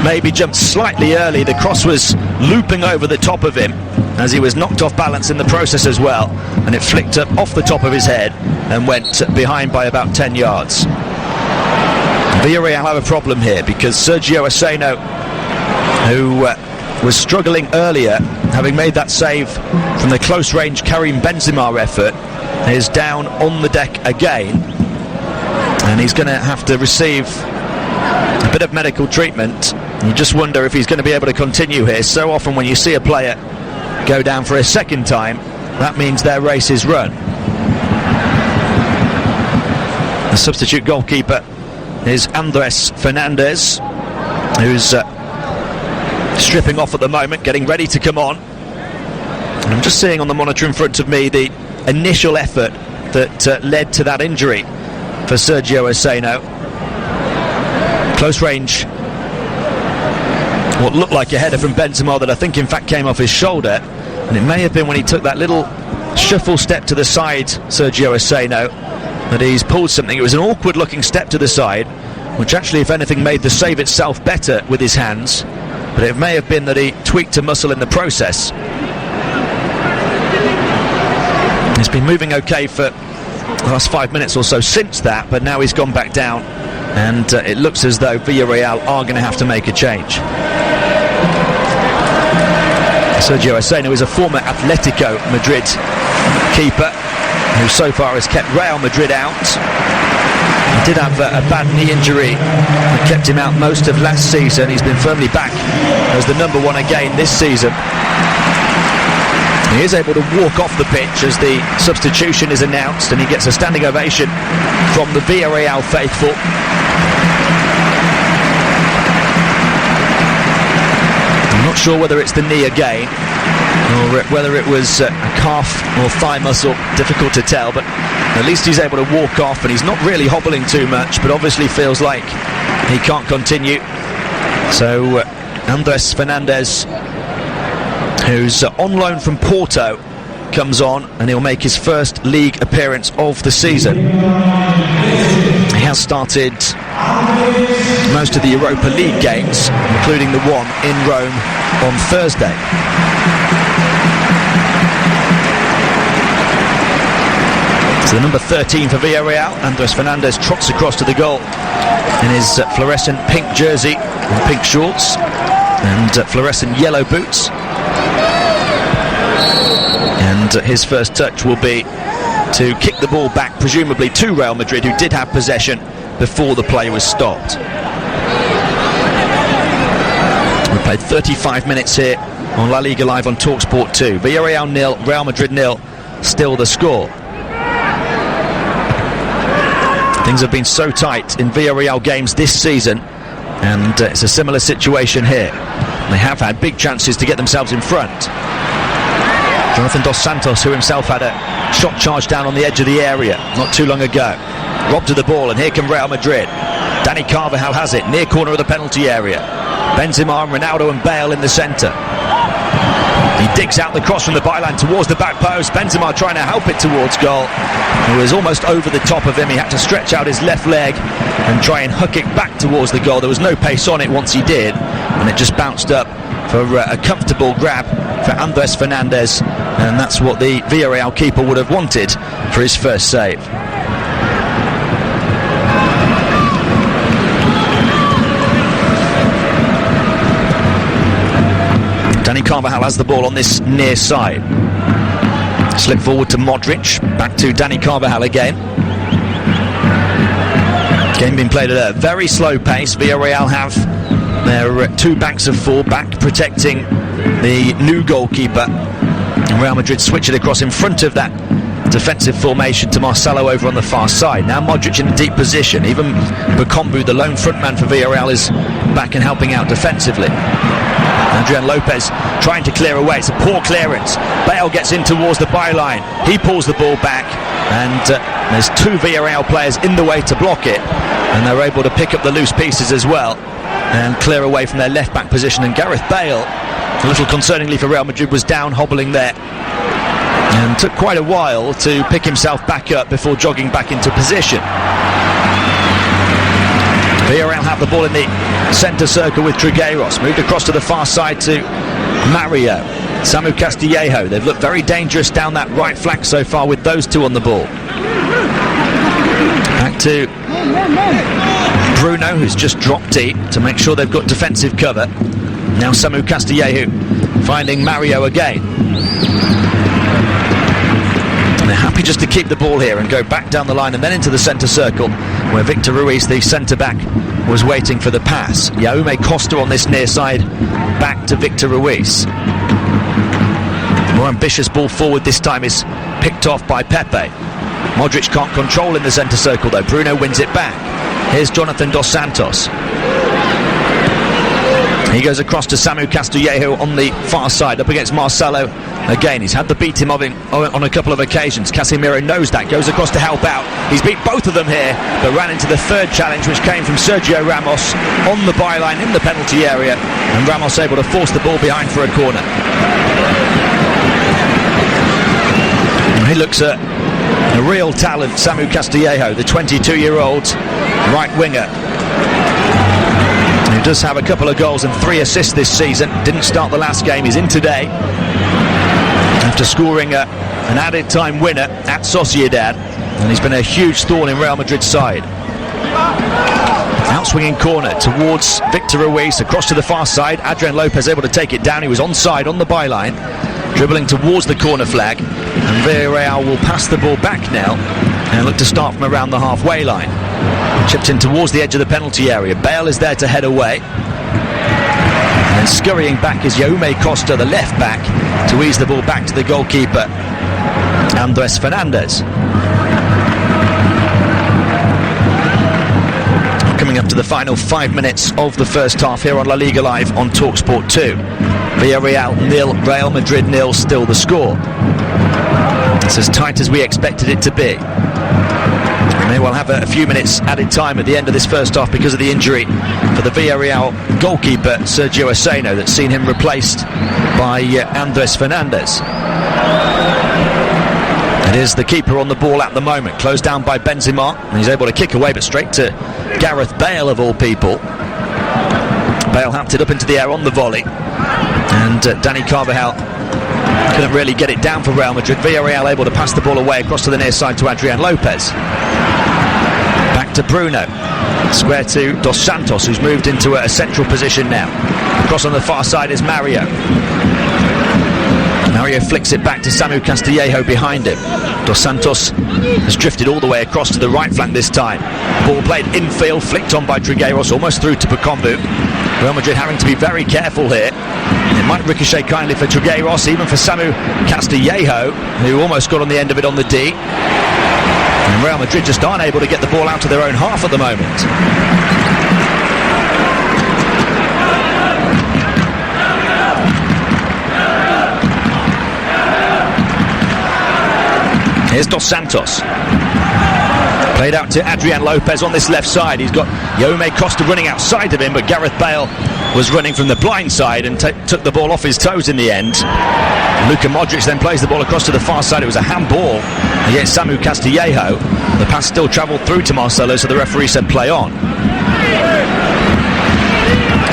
maybe jumped slightly early. The cross was looping over the top of him as he was knocked off balance in the process as well. And it flicked up off the top of his head and went behind by about 10 yards. Villarreal have a problem here because Sergio Aseno, who was struggling earlier, having made that save from the close-range Karim Benzema effort, is down on the deck again, and he's going to have to receive a bit of medical treatment. You just wonder if he's going to be able to continue here. So often when you see a player go down for a second time, that means their race is run. The substitute goalkeeper is Andres Fernandez, who's stripping off at the moment, getting ready to come on. And I'm just seeing on the monitor in front of me the initial effort that led to that injury for Sergio Oseno. Close range, what looked like a header from Benzema that I think in fact came off his shoulder, and it may have been when he took that little shuffle step to the side, Sergio Oseno, that he's pulled something. It was an awkward looking step to the side, which actually if anything made the save itself better with his hands, but it may have been that he tweaked a muscle in the process. He's been moving okay for the last 5 minutes or so since that, but now he's gone back down, and it looks as though Villarreal are going to have to make a change. Sergio Oseno is a former Atletico Madrid keeper who so far has kept Real Madrid out. He did have a bad knee injury that kept him out most of last season. He's been firmly back as the number one again this season. He is able to walk off the pitch as the substitution is announced, and he gets a standing ovation from the Villarreal faithful. I'm not sure whether it's the knee again or whether it was a calf or thigh muscle, difficult to tell, but at least he's able to walk off, and he's not really hobbling too much, but obviously feels like he can't continue. So Andres Fernandez, who's on loan from Porto, comes on, and he'll make his first league appearance of the season. He has started most of the Europa League games, including the one in Rome on Thursday. So the number 13 for Villarreal, Andres Fernandez, trots across to the goal in his fluorescent pink jersey and pink shorts and fluorescent yellow boots. And his first touch will be to kick the ball back, presumably to Real Madrid, who did have possession before the play was stopped. We played 35 minutes here on La Liga Live on TalkSport 2. Villarreal 0, Real Madrid 0, still the score. Things have been so tight in Villarreal games this season, and it's a similar situation here. They have had big chances to get themselves in front. Jonathan Dos Santos, who himself had a shot charged down on the edge of the area not too long ago, robbed of the ball, and here come Real Madrid. Dani Carvajal has it, near corner of the penalty area. Benzema, Ronaldo and Bale in the centre. He digs out the cross from the byline towards the back post. Benzema trying to help it towards goal. It was almost over the top of him. He had to stretch out his left leg and try and hook it back towards the goal. There was no pace on it once he did, and it just bounced up for a comfortable grab for Andres Fernandez, and that's what the Villarreal keeper would have wanted for his first save. Dani Carvajal has the ball on this near side. Slip forward to Modric, back to Dani Carvajal again. Game being played at a very slow pace. Villarreal have their two banks of four back protecting the new goalkeeper. And Real Madrid switch it across in front of that defensive formation to Marcelo over on the far side. Now Modric in a deep position. Even Bakombu, the lone frontman for Villarreal, is back and helping out defensively. Adrian Lopez trying to clear away. It's a poor clearance. Bale gets in towards the byline. He pulls the ball back, and there's two Villarreal players in the way to block it, and they're able to pick up the loose pieces as well and clear away from their left back position. And Gareth Bale, a little concerningly for Real Madrid, was down hobbling there and took quite a while to pick himself back up before jogging back into position. Villarreal have the ball in the centre circle with Trigueros, moved across to the far side to Mario, Samu Castillejo. They've looked very dangerous down that right flank so far with those two on the ball. Back to Bruno, who's just dropped deep to make sure they've got defensive cover. Now Samu Castillejo finding Mario again. And they're happy just to keep the ball here and go back down the line and then into the centre circle where Victor Ruiz, the centre-back, was waiting for the pass. Jaume Costa on this near side, back to Victor Ruiz. More ambitious ball forward this time is picked off by Pepe. Modric can't control in the centre circle though. Bruno wins it back. Here's Jonathan Dos Santos. He goes across to Samu Castillejo on the far side, up against Marcelo. Again, he's had to beat him on a couple of occasions. Casemiro knows that, goes across to help out. He's beat both of them here, but ran into the third challenge, which came from Sergio Ramos on the byline in the penalty area, and Ramos able to force the ball behind for a corner. And he looks at a real talent, Samu Castillejo, the 22-year-old right winger. He does have a couple of goals and 3 assists this season. Didn't start the last game, he's in today after scoring an added time winner at Sociedad, and he's been a huge thorn in Real Madrid's side. Outswinging corner towards Victor Ruiz, across to the far side. Adrian Lopez able to take it down. He was onside on the byline, dribbling towards the corner flag, and Villarreal will pass the ball back now and look to start from around the halfway line. Chipped in towards the edge of the penalty area. Bale is there to head away. And then scurrying back is Jaume Costa, the left back, to ease the ball back to the goalkeeper, Andres Fernandez. Coming up to the final 5 minutes of the first half here on La Liga Live on TalkSport 2. Villarreal 0, Real Madrid 0, still the score. It's as tight as we expected it to be. We may well have a few minutes added time at the end of this first half because of the injury for the Villarreal goalkeeper Sergio Aseno, that's seen him replaced by Andres Fernandez. It is the keeper on the ball at the moment, closed down by Benzema, and he's able to kick away, but straight to Gareth Bale of all people. Bale hacked it up into the air on the volley, and Dani Carvajal couldn't really get it down for Real Madrid. Villarreal able to pass the ball away across to the near side to Adrian Lopez. Back to Bruno. Square to Dos Santos, who's moved into a central position now. Across on the far side is Mario. Mario flicks it back to Samu Castillejo behind him. Dos Santos has drifted all the way across to the right flank this time. Ball played infield, flicked on by Trigueros, almost through to Pakombu. Real Madrid having to be very careful here. It might ricochet kindly for Trigueros, even for Samu Castillejo, who almost got on the end of it on the D. And Real Madrid just aren't able to get the ball out of their own half at the moment. Here's Dos Santos. Played out to Adrian Lopez on this left side. He's got Jaume Costa running outside of him, but Gareth Bale was running from the blind side and took the ball off his toes in the end. Luka Modric then plays the ball across to the far side. It was a handball against Samu Castillejo. The pass still travelled through to Marcelo, so the referee said play on.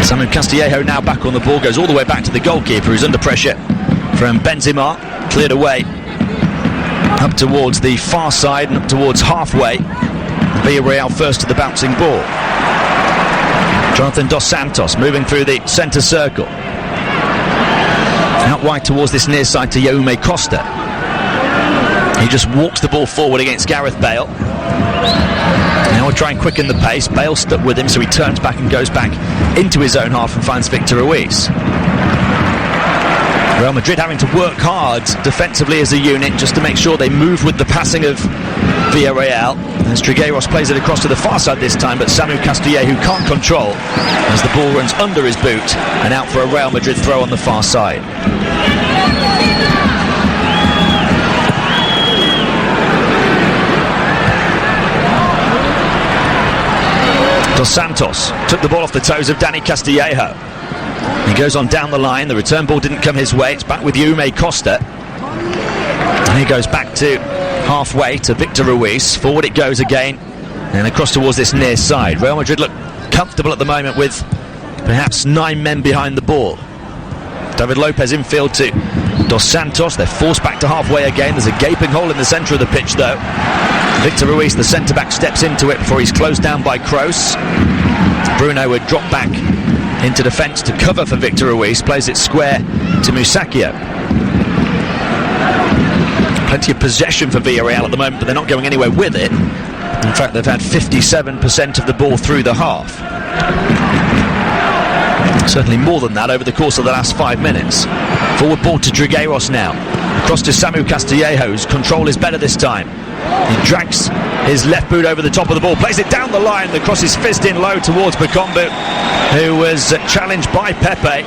Samu Castillejo now back on the ball, goes all the way back to the goalkeeper, who's under pressure from Benzema. Cleared away up towards the far side and up towards halfway. Villarreal first to the bouncing ball. Jonathan Dos Santos moving through the centre circle. Out wide towards this near side to Jaume Costa. He just walks the ball forward against Gareth Bale. Now we'll try and quicken the pace. Bale stuck with him, so he turns back and goes back into his own half and finds Victor Ruiz. Real Madrid having to work hard defensively as a unit just to make sure they move with the passing of Villarreal. As Trigueros plays it across to the far side this time, but Samu Castillejo can't control as the ball runs under his boot and out for a Real Madrid throw on the far side. Dos Santos took the ball off the toes of Dani Castillejo. He goes on down the line. The return ball didn't come his way. It's back with Jaume Costa. And he goes back to halfway to Victor Ruiz. Forward it goes again. And across towards this near side. Real Madrid look comfortable at the moment with perhaps 9 men behind the ball. David Lopez infield to Dos Santos. They're forced back to halfway again. There's a gaping hole in the centre of the pitch though. Victor Ruiz, the centre-back, steps into it before he's closed down by Kroos. Bruno would drop back into defence to cover for Victor Ruiz, plays it square to Musacchio. Plenty of possession for Villarreal at the moment, but they're not going anywhere with it. In fact, they've had 57% of the ball through the half. Certainly more than that over the course of the last 5 minutes. Forward ball to Trigueros now. Across to Samu Castillejo, whose control is better this time. He drags his left boot over the top of the ball, plays it down the line. The cross is fizzed in low towards Bakombu, who was challenged by Pepe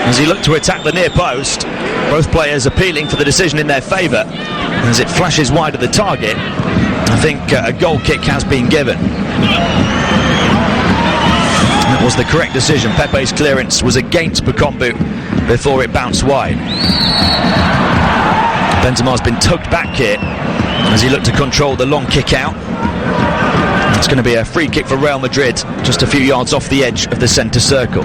as he looked to attack the near post. Both players appealing for the decision in their favour. As it flashes wide of the target, I think a goal kick has been given. That was the correct decision. Pepe's clearance was against Bakombu before it bounced wide. Benzema's been tugged back here as he looked to control the long kick out. It's going to be a free kick for Real Madrid, just a few yards off the edge of the centre circle.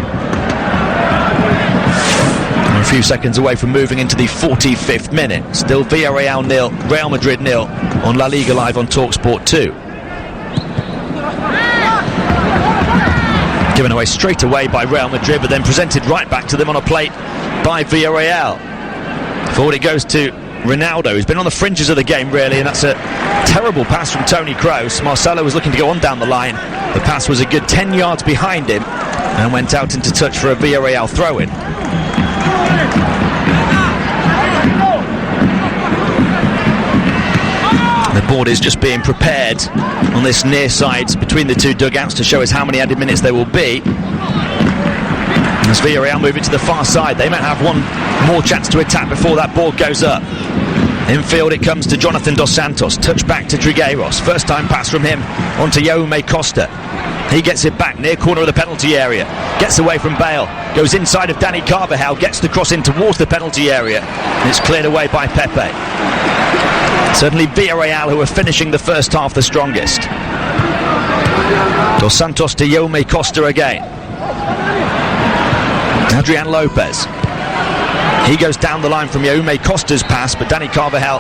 A few seconds away from moving into the 45th minute. Still Villarreal 0, Real Madrid 0 on La Liga Live on TalkSport 2. Given away straight away by Real Madrid, but then presented right back to them on a plate by Villarreal. Forward it goes to Ronaldo, who's been on the fringes of the game really, and that's a terrible pass from Toni Kroos. Marcelo was looking to go on down the line. The pass was a good 10 yards behind him and went out into touch for a Villarreal throw-in. The board is just being prepared on this near side between the two dugouts to show us how many added minutes there will be. As Villarreal move it to the far side, they might have one more chance to attack before that board goes up. Infield it comes to Jonathan Dos Santos, touch back to Trigueros, first time pass from him onto Jaume Costa. He gets it back near corner of the penalty area, gets away from Bale, goes inside of Dani Carvajal, gets the cross in towards the penalty area, and it's cleared away by Pepe. Certainly Villarreal, who are finishing the first half the strongest. Dos Santos to Jaume Costa again. Adrian Lopez. He goes down the line from Jaume Costa's pass, but Dani Carvajal,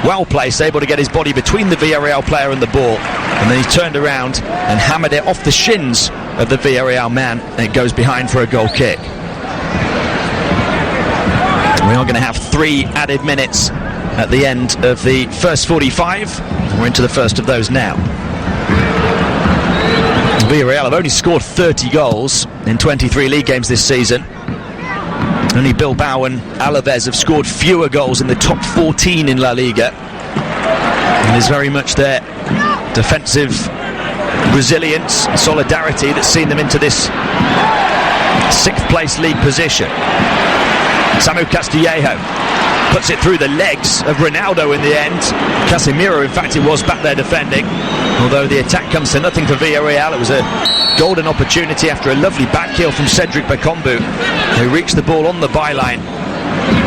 well placed, able to get his body between the Villarreal player and the ball, and then he turned around and hammered it off the shins of the Villarreal man, and it goes behind for a goal kick. We are going to have 3 added minutes at the end of the first 45. We're into the first of those now. Villarreal have only scored 30 goals in 23 league games this season. Only Bilbao and Alaves have scored fewer goals in the top 14 in La Liga. And it's very much their defensive resilience and solidarity that's seen them into this 6th place league position. Samu Castillejo puts it through the legs of Ronaldo in the end. Casemiro, in fact, it was back there defending. Although the attack comes to nothing for Villarreal. It was a golden opportunity after a lovely back heel from Cedric Bakombu, who reached the ball on the byline,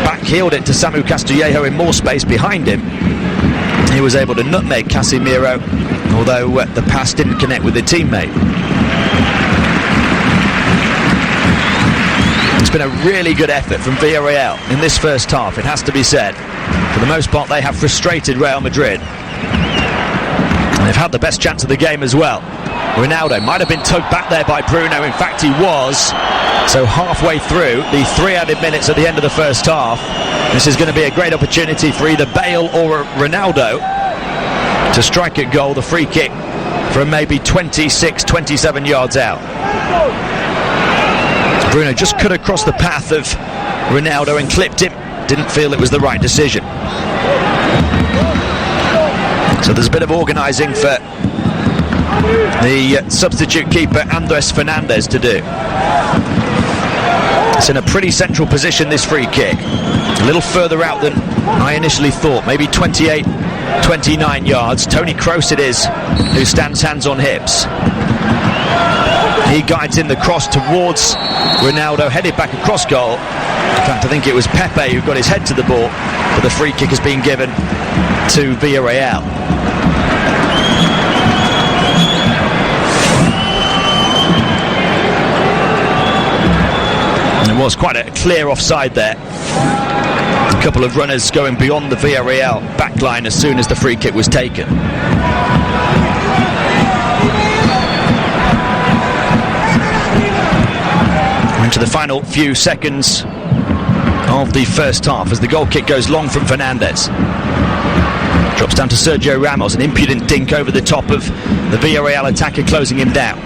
back heeled it to Samu Castillejo in more space behind him. He was able to nutmeg Casemiro, although the pass didn't connect with the teammate. It's been a really good effort from Villarreal in this first half, it has to be said. For the most part, they have frustrated Real Madrid. And they've had the best chance of the game as well. Ronaldo might have been tugged back there by Bruno, in fact he was. So halfway through the 3 added minutes at the end of the first half, this is going to be a great opportunity for either Bale or Ronaldo to strike at goal, the free kick from maybe 26, 27 yards out. Bruno just cut across the path of Ronaldo and clipped him. Didn't feel it was the right decision. So there's a bit of organising for the substitute keeper Andres Fernandez to do. It's in a pretty central position, this free kick. A little further out than I initially thought, maybe 28, 29 yards. Toni Kroos it is who stands hands on hips. He guides in the cross towards Ronaldo, headed back across goal. In fact, I think it was Pepe who got his head to the ball, but the free kick has been given to Villarreal. And it was quite a clear offside there. A couple of runners going beyond the Villarreal backline as soon as the free kick was taken. into the final few seconds of the first half as the goal kick goes long from Fernandes. Drops down to Sergio Ramos, an impudent dink over the top of the Villarreal attacker, closing him down.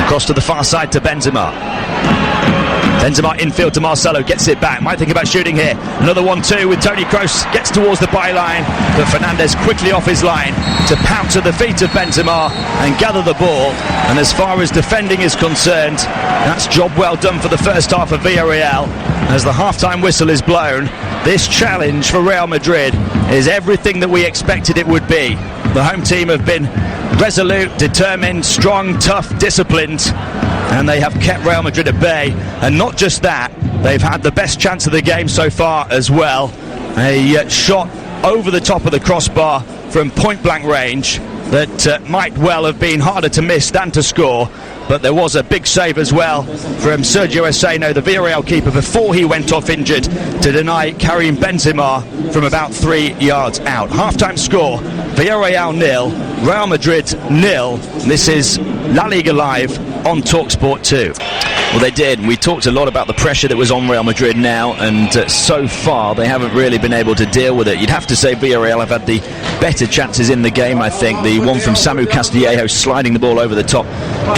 Across to the far side to Benzema. Benzema infield to Marcelo, gets it back, might think about shooting here. Another 1-2 with Toni Kroos, gets towards the byline, but Fernandes quickly off his line to pounce to the feet of Benzema and gather the ball. And as far as defending is concerned, that's job well done for the first half of Villarreal. As the half-time whistle is blown, this challenge for Real Madrid is everything that we expected it would be. The home team have been resolute, determined, strong, tough, disciplined, and they have kept Real Madrid at bay. And not just that, they've had the best chance of the game so far as well. A shot over the top of the crossbar from point-blank range that might well have been harder to miss than to score. But there was a big save as well from Sergio Aseno, the Villarreal keeper, before he went off injured to deny Karim Benzema from about 3 yards out. Half-time score, Villarreal 0, Real Madrid 0. This is La Liga Live on TalkSport 2. Well, they did. We talked a lot about the pressure that was on Real Madrid now, and so far they haven't really been able to deal with it. You'd have to say Villarreal have had the better chances in the game, I think. The one from Samu Castillejo sliding the ball over the top.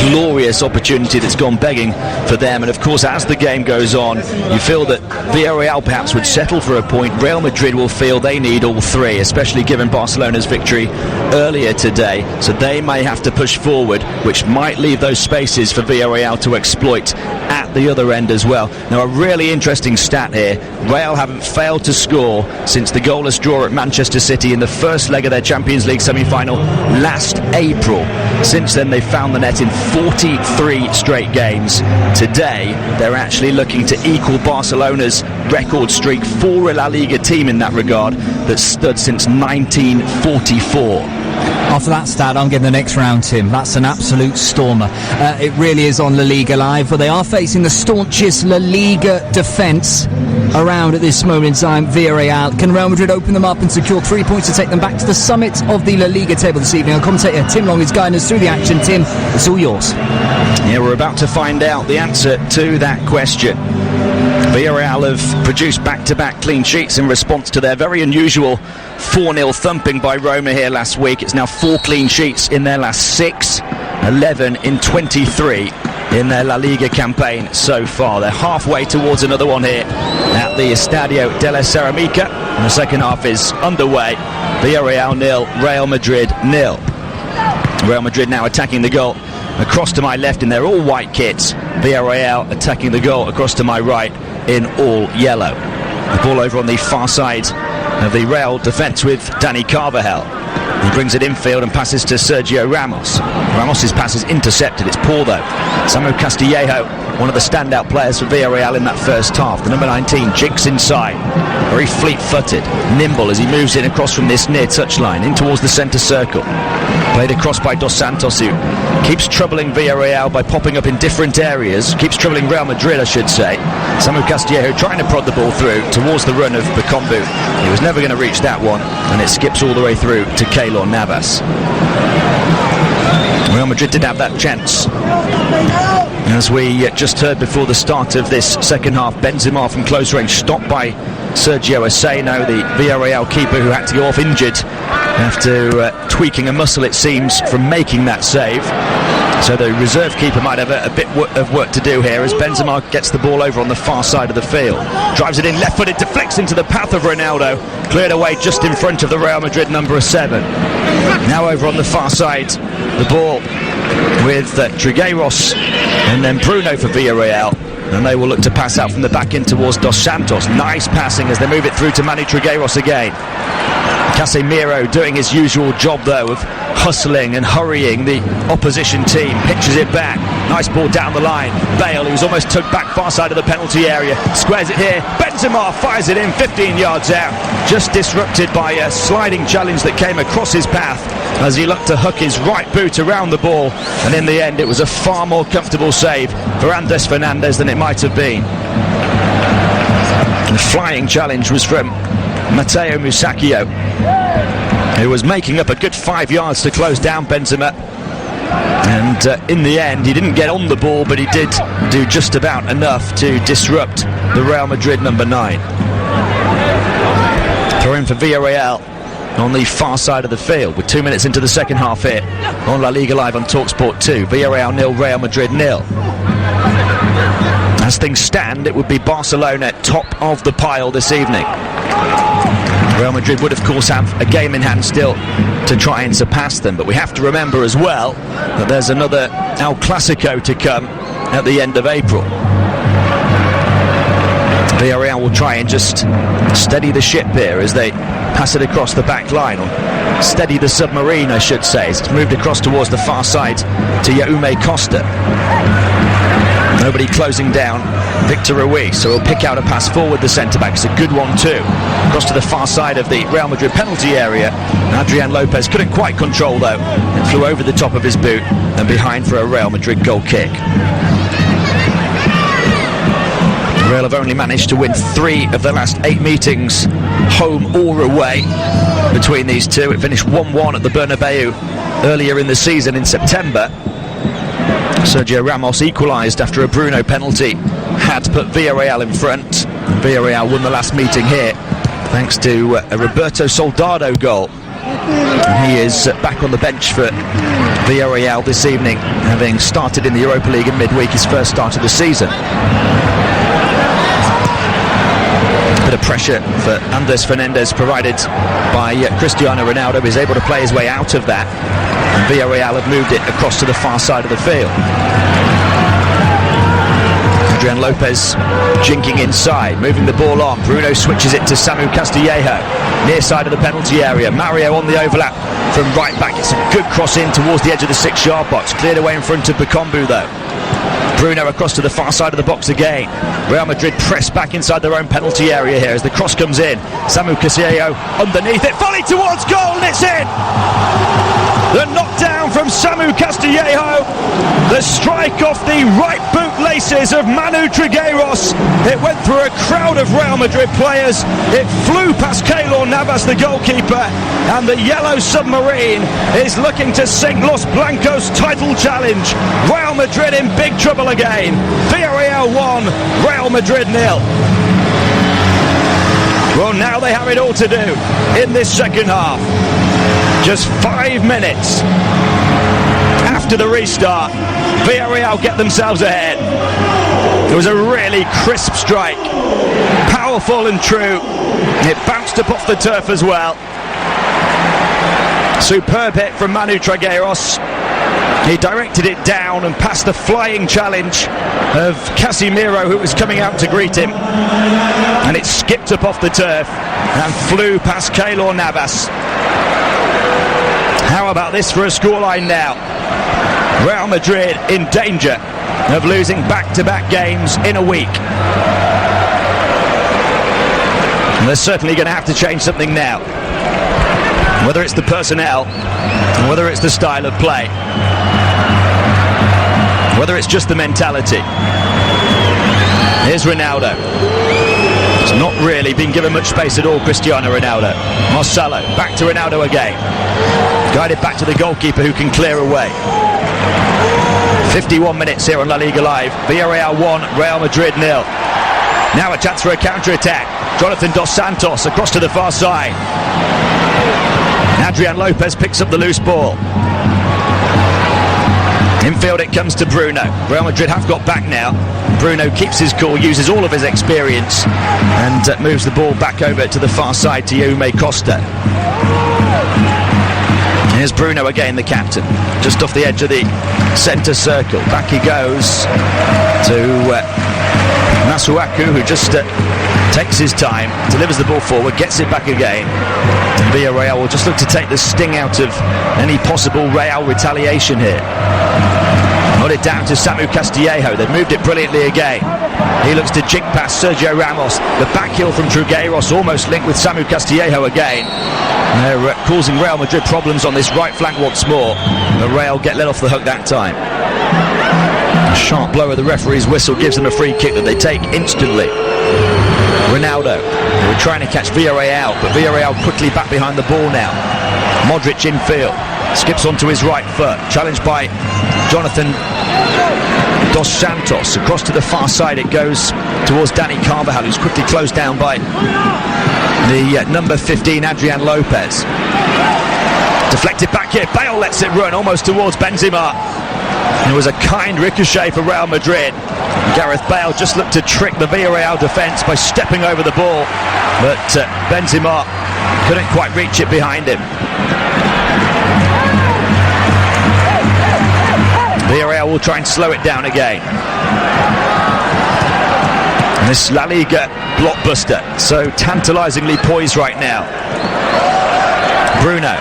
Glorious opportunity that's gone begging for them. And of course, as the game goes on, you feel that Villarreal perhaps would settle for a point. Real Madrid will feel they need all three, especially given Barcelona's victory earlier today. So they may have to push forward, which might leave those spaces for Villarreal to exploit at the other end as well. Now, a really interesting stat here. Real haven't failed to score since the goalless draw at Manchester City in the first leg of their Champions League semi-final last April. Since then, they've found the net in 43 straight games. Today, they're actually looking to equal Barcelona's record streak for a La Liga team in that regard that stood since 1944. After that stat, I'm giving the next round, Tim. That's an absolute stormer. It really is on La Liga Live, but they are facing the staunchest La Liga defence around at this moment in time. Villarreal. Can Real Madrid open them up and secure 3 points to take them back to the summit of the La Liga table this evening? Our commentator Tim Long is guiding us through the action. Tim, it's all yours. Yeah, we're about to find out the answer to that question. Villarreal have produced back-to-back clean sheets in response to their very unusual 4-0 thumping by Roma here last week. It's now 4 clean sheets in their last 6, 11 in 23 in their La Liga campaign so far. They're halfway towards another one here at the Estadio de la Ceramica, and the second half is underway. Villarreal 0, Real Madrid 0. Real Madrid now attacking the goal across to my left in their all-white kits. Villarreal attacking the goal across to my right in all yellow. The ball over on the far side of the Real defence with Dani Carvajal. He brings it infield and passes to Sergio Ramos. Ramos's pass is intercepted. It's poor though. Samu Castillejo, one of the standout players for Villarreal in that first half. The number 19 jinks inside. Very fleet-footed, nimble as he moves in across from this near touchline in towards the centre circle. Played across by Dos Santos, who keeps troubling Villarreal by popping up in different areas. Keeps troubling Real Madrid, I should say. Samu Castillejo trying to prod the ball through towards the run of Bakombu. He was never going to reach that one, and it skips all the way through to Keylor Navas. Real Madrid did have that chance. As we just heard before the start of this second half, Benzema from close range stopped by Sergio Aseno, the Villarreal keeper, who had to go off injured after tweaking a muscle, it seems, from making that save. So the reserve keeper might have a bit of work to do here as Benzema gets the ball over on the far side of the field. Drives it in left-footed, deflects into the path of Ronaldo. Cleared away just in front of the Real Madrid number 7. Now over on the far side, the ball with Trigueros and then Bruno for Villarreal. And they will look to pass out from the back in towards Dos Santos. Nice passing as they move it through to Manu Trigueros again. Casemiro doing his usual job though of hustling and hurrying the opposition team. Pitches it back. Nice ball down the line. Bale, who's almost tugged back far side of the penalty area, squares it here. Benzema fires it in 15 yards out. Just disrupted by a sliding challenge that came across his path as he looked to hook his right boot around the ball. And in the end, it was a far more comfortable save for Andres Fernandes than it might have been. And the flying challenge was from Matteo Musacchio, who was making up a good 5 yards to close down Benzema. And in the end, he didn't get on the ball, but he did do just about enough to disrupt the Real Madrid number 9. Throw in for Villarreal on the far side of the field with 2 minutes into the second half here on La Liga Live on TalkSport 2. Villarreal 0, Real Madrid 0. As things stand, it would be Barcelona top of the pile this evening. Real Madrid would of course have a game in hand still to try and surpass them, but we have to remember as well that there's another El Clasico to come at the end of April. Villarreal will try and just steady the ship here as they pass it across the back line, or steady the submarine I should say, as it's moved across towards the far side to Jaume Costa. Nobody closing down Victor Ruiz, so he'll pick out a pass forward the centre-back. It's a good one too. Across to the far side of the Real Madrid penalty area. Adrian Lopez couldn't quite control though. It flew over the top of his boot and behind for a Real Madrid goal kick. Real have only managed to win 3 of their last 8 meetings, home or away, between these two. It finished 1-1 at the Bernabeu earlier in the season in September. Sergio Ramos equalised after a Bruno penalty had put Villarreal in front. Villarreal won the last meeting here thanks to a Roberto Soldado goal. And he is back on the bench for Villarreal this evening, having started in the Europa League in midweek, his first start of the season. Bit of pressure for Andres Fernandez provided by Cristiano Ronaldo. He's able to play his way out of that. And Villarreal have moved it across to the far side of the field. Adrian Lopez jinking inside, moving the ball on. Bruno switches it to Samu Castillejo, near side of the penalty area. Mario on the overlap from right back. It's a good cross in towards the edge of the 6-yard box. Cleared away in front of Bakombu though. Bruno across to the far side of the box again. Real Madrid press back inside their own penalty area here as the cross comes in. Samu Castillejo underneath it, volley towards goal, and it's in! The knockdown from Samu Castillejo, the strike off the right boot laces of Manu Trigueros. It went through a crowd of Real Madrid players. It flew past Keylor Navas, the goalkeeper, and the yellow submarine is looking to sink Los Blancos' title challenge. Real Madrid in big trouble again. Villarreal 1, Real Madrid 0. Well, now they have it all to do in this second half. Just 5 minutes after the restart, Villarreal get themselves ahead. It was a really crisp strike, powerful and true. It bounced up off the turf as well. Superb hit from Manu Trigueros. He directed it down and past the flying challenge of Casemiro, who was coming out to greet him, and it skipped up off the turf and flew past Keylor Navas. How about this for a scoreline now? Real Madrid in danger of losing back-to-back games in a week. And they're certainly going to have to change something now. Whether it's the personnel, or whether it's the style of play, whether it's just the mentality. Here's Ronaldo. He's not really been given much space at all, Cristiano Ronaldo. Marcelo, back to Ronaldo again. Guided back to the goalkeeper who can clear away. 51 minutes here on La Liga Live. Villarreal 1, Real Madrid 0. Now a chance for a counter-attack. Jonathan Dos Santos across to the far side. Adrian Lopez picks up the loose ball. Infield it comes to Bruno. Real Madrid have got back now. Bruno keeps his cool, uses all of his experience, and moves the ball back over to the far side to Jaume Costa. Here's Bruno again, the captain, just off the edge of the centre circle. Back he goes to Masuaku, who just takes his time, delivers the ball forward, gets it back again. And Villarreal will just look to take the sting out of any possible Real retaliation here. Got it down to Samu Castillejo. They've moved it brilliantly again. He looks to jink past Sergio Ramos. The back heel from Trigueros almost linked with Samu Castillejo again. They're causing Real Madrid problems on this right flank once more. The Real get let off the hook that time. A sharp blow of the referee's whistle gives them a free kick that they take instantly. Ronaldo, they were trying to catch Villarreal, but Villarreal quickly back behind the ball now. Modric infield, skips onto his right foot, challenged by Jonathan Dos Santos. Across to the far side it goes towards Dani Carvajal, who's quickly closed down by the number 15 Adrian Lopez. Deflected back here, Bale lets it run almost towards Benzema. It was a kind ricochet for Real Madrid. Gareth Bale just looked to trick the Villarreal defence by stepping over the ball, but Benzema couldn't quite reach it behind him. Villarreal will try and slow it down again. And this La Liga blockbuster, so tantalisingly poised right now. Bruno.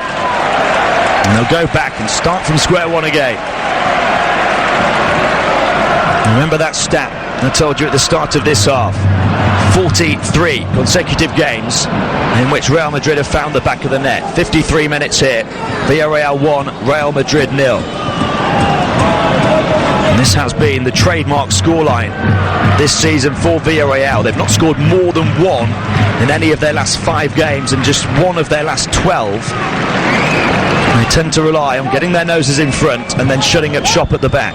And they'll go back and start from square one again. Remember that stat I told you at the start of this half. 43 consecutive games in which Real Madrid have found the back of the net. 53 minutes here. Villarreal 1, Real Madrid 0. And this has been the trademark scoreline this season for Villarreal. They've not scored more than one in any of their last 5 games and just one of their last 12. They tend to rely on getting their noses in front and then shutting up shop at the back.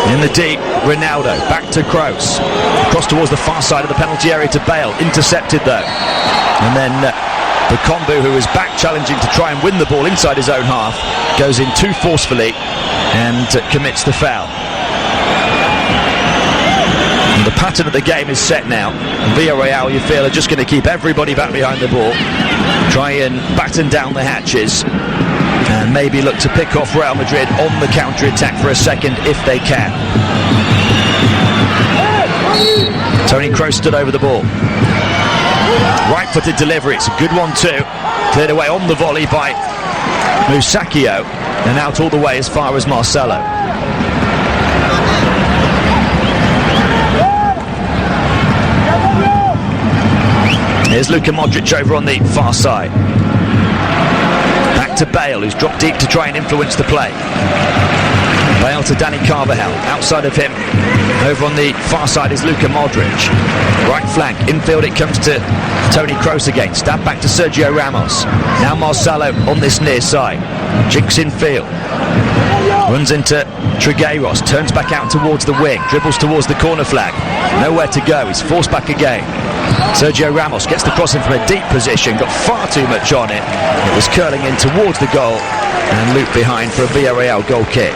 In the deep, Ronaldo, back to Kroos. Across towards the far side of the penalty area to Bale. Intercepted though. And then Bakambu, who is back challenging to try and win the ball inside his own half, goes in too forcefully and commits the foul. And the pattern of the game is set now. Villarreal, you feel, are just going to keep everybody back behind the ball, try and batten down the hatches, and maybe look to pick off Real Madrid on the counter-attack for a second if they can. Toni Kroos stood over the ball. Right-footed delivery, it's a good one too. Cleared away on the volley by Musacchio, and out all the way as far as Marcelo. Here's Luka Modric over on the far side. Back to Bale, who's dropped deep to try and influence the play. Bale to Dani Carvajal. Outside of him, over on the far side is Luka Modric. Right flank, infield it comes to Toni Kroos again. Stab back to Sergio Ramos. Now Marcelo on this near side. Jinks infield. Runs into Trigueros, turns back out towards the wing, dribbles towards the corner flag. Nowhere to go, he's forced back again. Sergio Ramos gets the crossing from a deep position, got far too much on it. It was curling in towards the goal and looped behind for a Villarreal goal kick.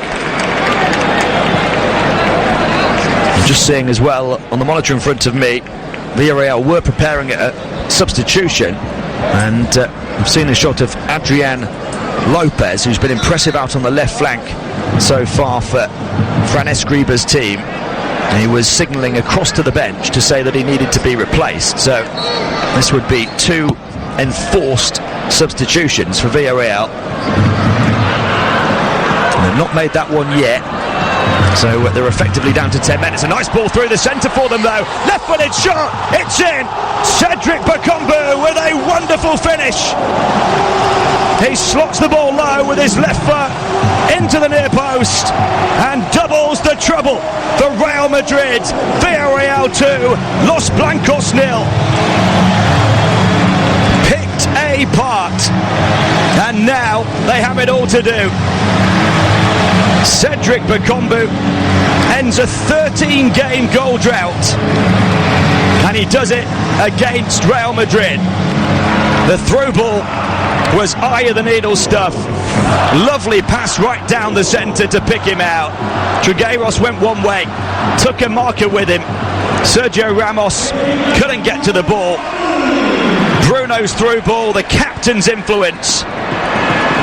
I'm just seeing as well on the monitor in front of me, Villarreal were preparing a substitution, and I've seen a shot of Adrian Lopez, who's been impressive out on the left flank so far for Fran Escriba's team. He was signalling across to the bench to say that he needed to be replaced. So this would be 2 enforced substitutions for Villarreal. They've not made that one yet. So they're effectively down to 10 minutes. A nice ball through the centre for them though. Left-footed shot, it's in! Cedric Bakambu with a wonderful finish. He slots the ball low with his left foot into the near post and doubles the trouble for Real Madrid. Villarreal 2, Los Blancos 0. Picked apart, and now they have it all to do. Cedric Bakambu ends a 13-game goal drought, and he does it against Real Madrid. The through ball was eye of the needle stuff. Lovely pass right down the centre to pick him out. Trigueros went one way, took a marker with him. Sergio Ramos couldn't get to the ball. Bruno's through ball, the captain's influence,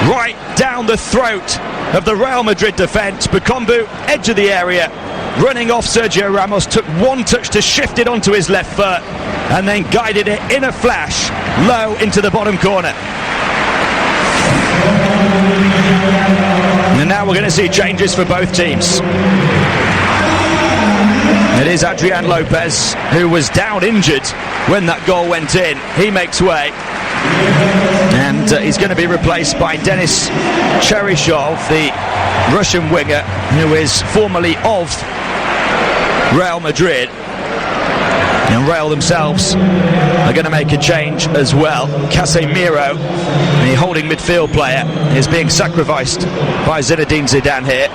right down the throat of the Real Madrid defence. Bakambu, edge of the area, running off Sergio Ramos, took one touch to shift it onto his left foot and then guided it in a flash low into the bottom corner. And now we're going to see changes for both teams. It is Adrian Lopez, who was down injured when that goal went in. He makes way, and he's going to be replaced by Denis Cheryshev, the Russian winger, who is formerly of Real Madrid. And Real themselves are going to make a change as well. Casemiro, the holding midfield player, is being sacrificed by Zinedine Zidane here.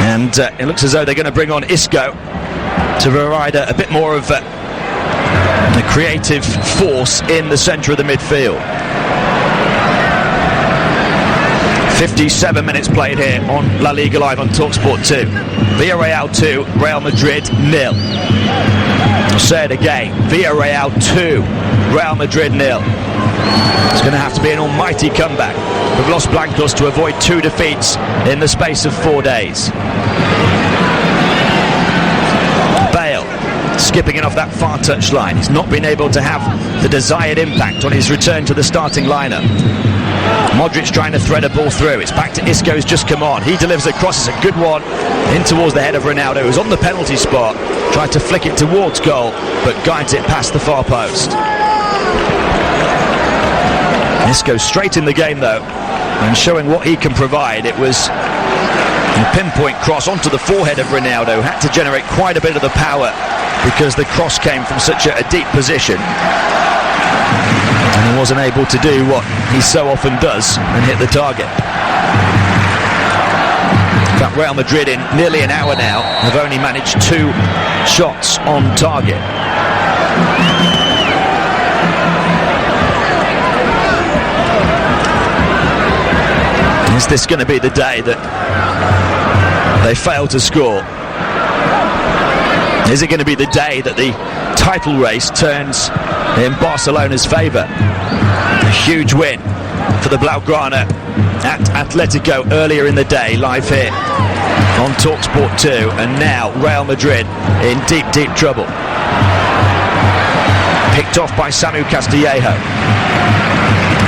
And it looks as though they're going to bring on Isco to provide a bit more of a creative force in the centre of the midfield. 57 minutes played here on La Liga Live on TalkSport 2. Villarreal 2, Real Madrid 0. I'll say it again. Villarreal 2, Real Madrid 0. It's going to have to be an almighty comeback with Los Blancos to avoid 2 defeats in the space of 4 days. Bale skipping it off that far touchline. He's not been able to have the desired impact on his return to the starting lineup. Modric trying to thread a ball through. It's back to Isco, who's just come on. He delivers a cross. It's a good one in towards the head of Ronaldo, who's on the penalty spot. Tried to flick it towards goal, but guides it past the far post. Isco straight in the game though, and showing what he can provide. It was a pinpoint cross onto the forehead of Ronaldo. Had to generate quite a bit of the power because the cross came from such a deep position. And he wasn't able to do what he so often does and hit the target. In fact, Real Madrid in nearly an hour now have only managed 2 shots on target. Is this going to be the day that they fail to score? Is it going to be the day that the title race turns in Barcelona's favour? A huge win for the Blaugrana at Atletico earlier in the day, live here on TalkSport 2, and now Real Madrid in deep, deep trouble. Picked off by Samu Castillejo.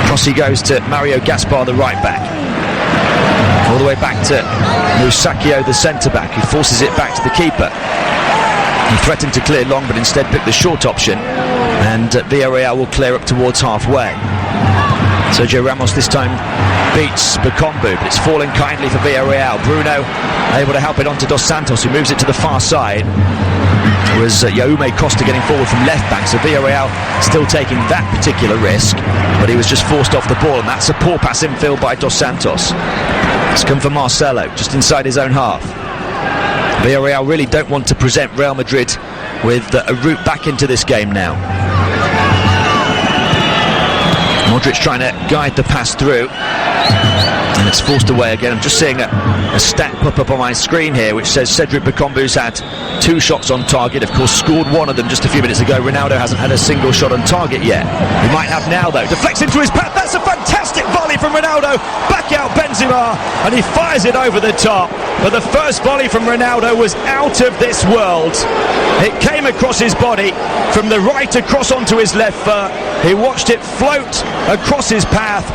Cross he goes to Mario Gaspar, the right back. All the way back to Musacchio, the centre-back, who forces it back to the keeper. He threatened to clear long, but instead picked the short option, and Villarreal will clear up towards halfway. Sergio Ramos this time beats Bakombu, but it's falling kindly for Villarreal. Bruno able to help it on to Dos Santos, who moves it to the far side. It was Jaume Costa getting forward from left back, so Villarreal still taking that particular risk, but he was just forced off the ball, and that's a poor pass infield by Dos Santos. It's come for Marcelo, just inside his own half. Villarreal really don't want to present Real Madrid with a route back into this game now. Modric trying to guide the pass through, and it's forced away again. I'm just seeing a stat pop up on my screen here which says Cedric Bakombu's had 2 shots on target, of course scored one of them just a few minutes ago. Ronaldo hasn't had a single shot on target yet. He might have now though. Deflects into his path. That's a fantastic volley from Ronaldo. Back out Benzema, and he fires it over the top. But the first volley from Ronaldo was out of this world. It came across his body from the right across onto his left foot. He watched it float across his path,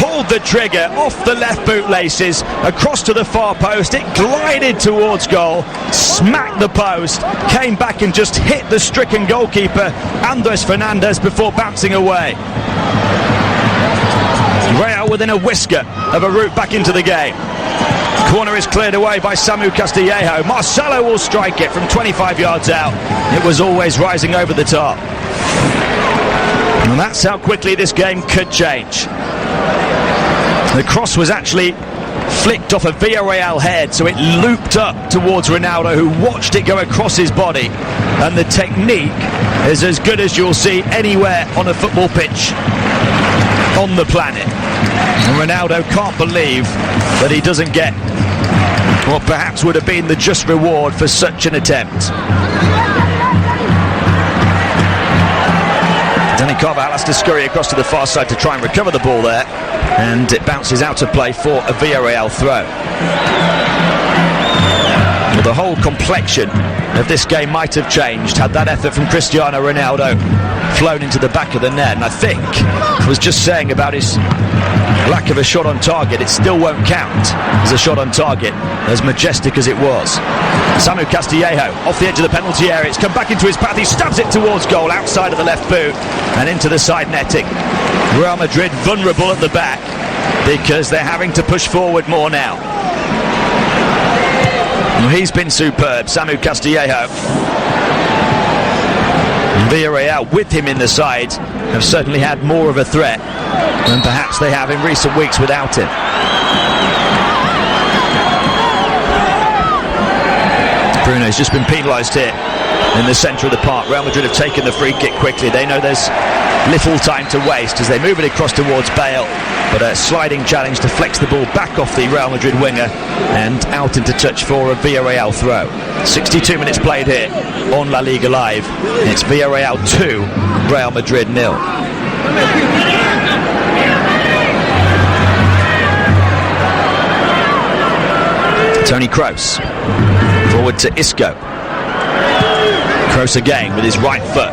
pulled the trigger off the left bootlaces across to the far post. It glided towards goal, smacked the post, came back and just hit the stricken goalkeeper Andres Fernandez before bouncing away. Real within a whisker of a route back into the game. Corner is cleared away by Samu Castillejo. Marcelo will strike it from 25 yards out. It was always rising over the top. And that's how quickly this game could change. The cross was actually flicked off a Villarreal head, so it looped up towards Ronaldo, who watched it go across his body. And the technique is as good as you'll see anywhere on a football pitch on the planet. And Ronaldo can't believe that he doesn't get what perhaps would have been the just reward for such an attempt. Dani Carvajal has to scurry across to the far side to try and recover the ball there, and it bounces out of play for a Villarreal throw. Well, the whole complexion of this game might have changed had that effort from Cristiano Ronaldo flown into the back of the net. And I think I was just saying about his lack of a shot on target, it still won't count as a shot on target, as majestic as it was. Samu Castillejo off the edge of the penalty area. It's come back into his path. He stabs it towards goal, outside of the left boot and into the side netting. Real Madrid vulnerable at the back because they're having to push forward more now. Well, he's been superb, Samu Castillejo. Villarreal, with him in the side, have certainly had more of a threat than perhaps they have in recent weeks without him. Bruno's just been penalised here in the centre of the park. Real Madrid have taken the free kick quickly. They know there's little time to waste as they move it across towards Bale, but a sliding challenge to flex the ball back off the Real Madrid winger and out into touch for a Villarreal throw. 62 minutes played here on La Liga Live. It's Villarreal 2, Real Madrid 0. Toni Kroos forward to Isco. Kroos again with his right foot,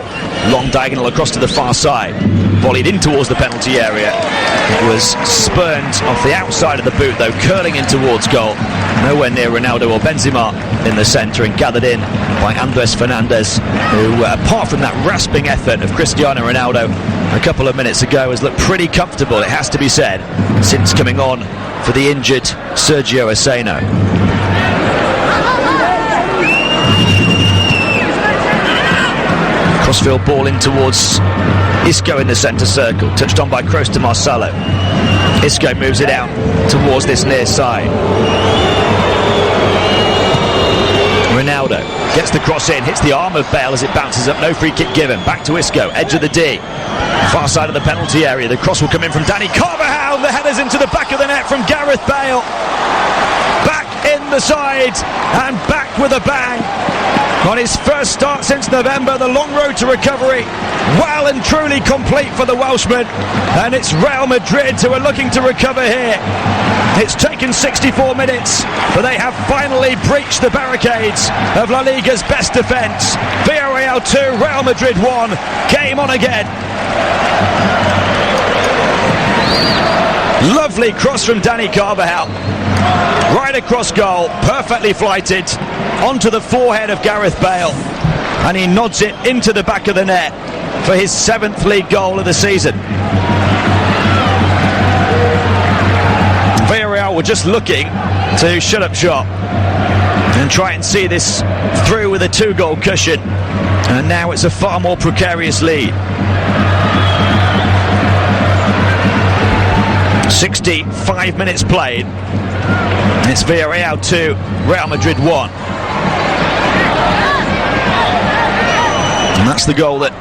long diagonal across to the far side, volleyed in towards the penalty area. It was spurned off the outside of the boot though, curling in towards goal. Nowhere near Ronaldo or Benzema in the centre, and gathered in by Andres Fernandez, who apart from that rasping effort of Cristiano Ronaldo a couple of minutes ago has looked pretty comfortable, it has to be said, since coming on for the injured Sergio Aseno. Crossfield ball in towards Isco in the centre circle, touched on by Kroos to Marcelo. Isco moves it out towards this near side. Ronaldo gets the cross in, hits the arm of Bale as it bounces up, no free kick given. Back to Isco, edge of the D, far side of the penalty area. The cross will come in from Dani Carvajal, the header's into the back of the net from Gareth Bale. Back in the side and back with a bang. On his first start since November, the long road to recovery well and truly complete for the Welshman, and it's Real Madrid who are looking to recover here. It's taken 64 minutes, but they have finally breached the barricades of La Liga's best defence. Villarreal 2, Real Madrid 1, game on again. Lovely cross from Dani Carvajal, right across goal, perfectly flighted onto the forehead of Gareth Bale, and he nods it into the back of the net for his 7th league goal of the season. Villarreal were just looking to shut up shop and try and see this through with a 2-goal cushion, and now it's a far more precarious lead. 65 minutes played. It's Villarreal 2, Real Madrid 1. And that's the goal that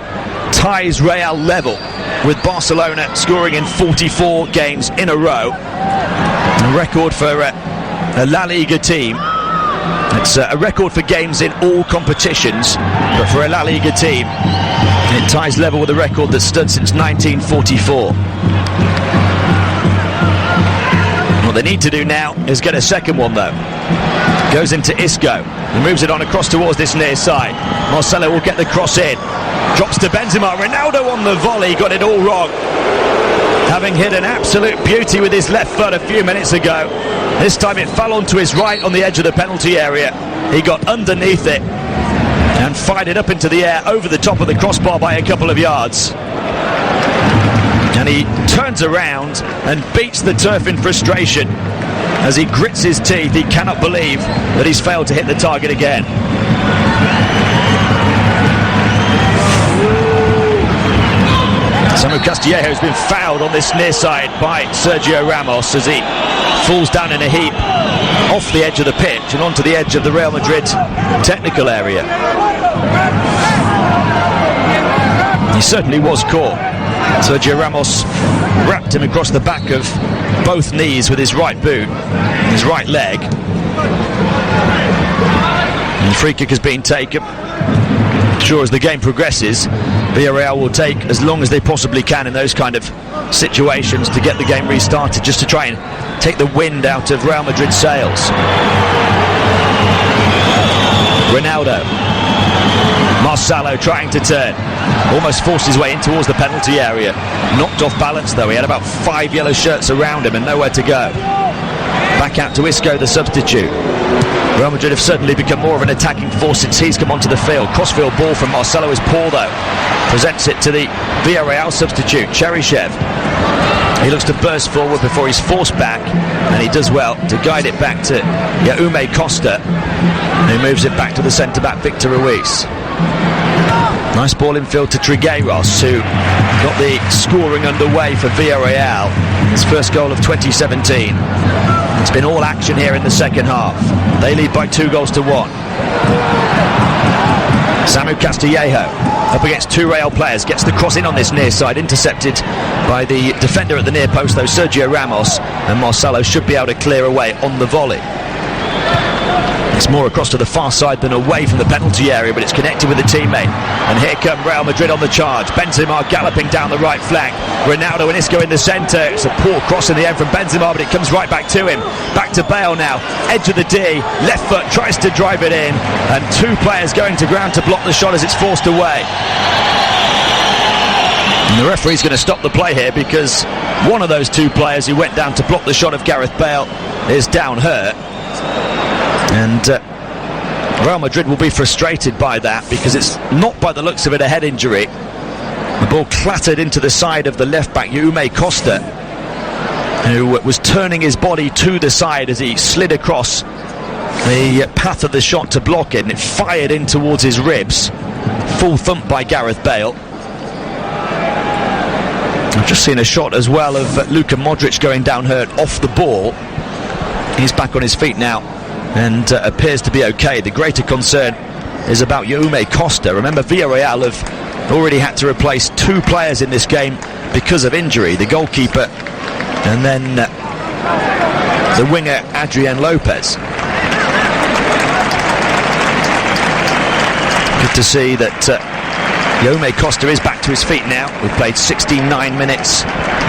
ties Real level with Barcelona scoring in 44 games in a row. A record for a La Liga team. It's a record for games in all competitions, but for a La Liga team it ties level with a record that stood since 1944. What they need to do now is get a second one though. Goes into Isco and moves it on across towards this near side. Marcelo will get the cross in, drops to Benzema. Ronaldo on the volley, got it all wrong, having hit an absolute beauty with his left foot a few minutes ago. This time it fell onto his right on the edge of the penalty area. He got underneath it and fired it up into the air over the top of the crossbar by a couple of yards. And he turns around and beats the turf in frustration as he grits his teeth. He cannot believe that he's failed to hit the target again. Samu Castillejo has been fouled on this near side by Sergio Ramos as he falls down in a heap off the edge of the pitch and onto the edge of the Real Madrid technical area. He certainly was caught. Sergio Ramos wrapped him across the back of both knees with his right boot, his right leg. And the free kick has been taken. Sure, as the game progresses, Villarreal will take as long as they possibly can in those kind of situations to get the game restarted, just to try and take the wind out of Real Madrid's sails. Ronaldo. Marcelo trying to turn, almost forced his way in towards the penalty area. Knocked off balance though, he had about 5 yellow shirts around him and nowhere to go. Back out to Isco, the substitute. Real Madrid have certainly become more of an attacking force since he's come onto the field. Crossfield ball from Marcelo is poor though. Presents it to the Villarreal substitute, Cheryshev. He looks to burst forward before he's forced back, and he does well to guide it back to Jaume Costa, who moves it back to the centre-back Victor Ruiz. Nice ball infield to Trigueros, who got the scoring underway for Villarreal. His first goal of 2017. It's been all action here in the second half. They lead by 2-1. Samu Castillejo up against two Real players, gets the cross in on this near side, intercepted by the defender at the near post though, Sergio Ramos, and Marcelo should be able to clear away on the volley. It's more across to the far side than away from the penalty area, but it's connected with a teammate. And here come Real Madrid on the charge. Benzema galloping down the right flank. Ronaldo and Isco in the centre. It's a poor cross in the end from Benzema, but it comes right back to him. Back to Bale now. Edge of the D. Left foot tries to drive it in. And two players going to ground to block the shot as it's forced away. And the referee's going to stop the play here because one of those two players who went down to block the shot of Gareth Bale is down hurt. And Real Madrid will be frustrated by that because it's not, by the looks of it, a head injury. The ball clattered into the side of the left back, Jaume Costa, who was turning his body to the side as he slid across the path of the shot to block it, and it fired in towards his ribs. Full thump by Gareth Bale. I've just seen a shot as well of Luka Modric going down hurt off the ball. He's back on his feet now and appears to be okay. The greater concern is about Jaume Costa. Remember, Villarreal have already had to replace two players in this game because of injury, the goalkeeper and then the winger Adrian Lopez. Good to see that Jaume Costa is back to his feet now. We've played 69 minutes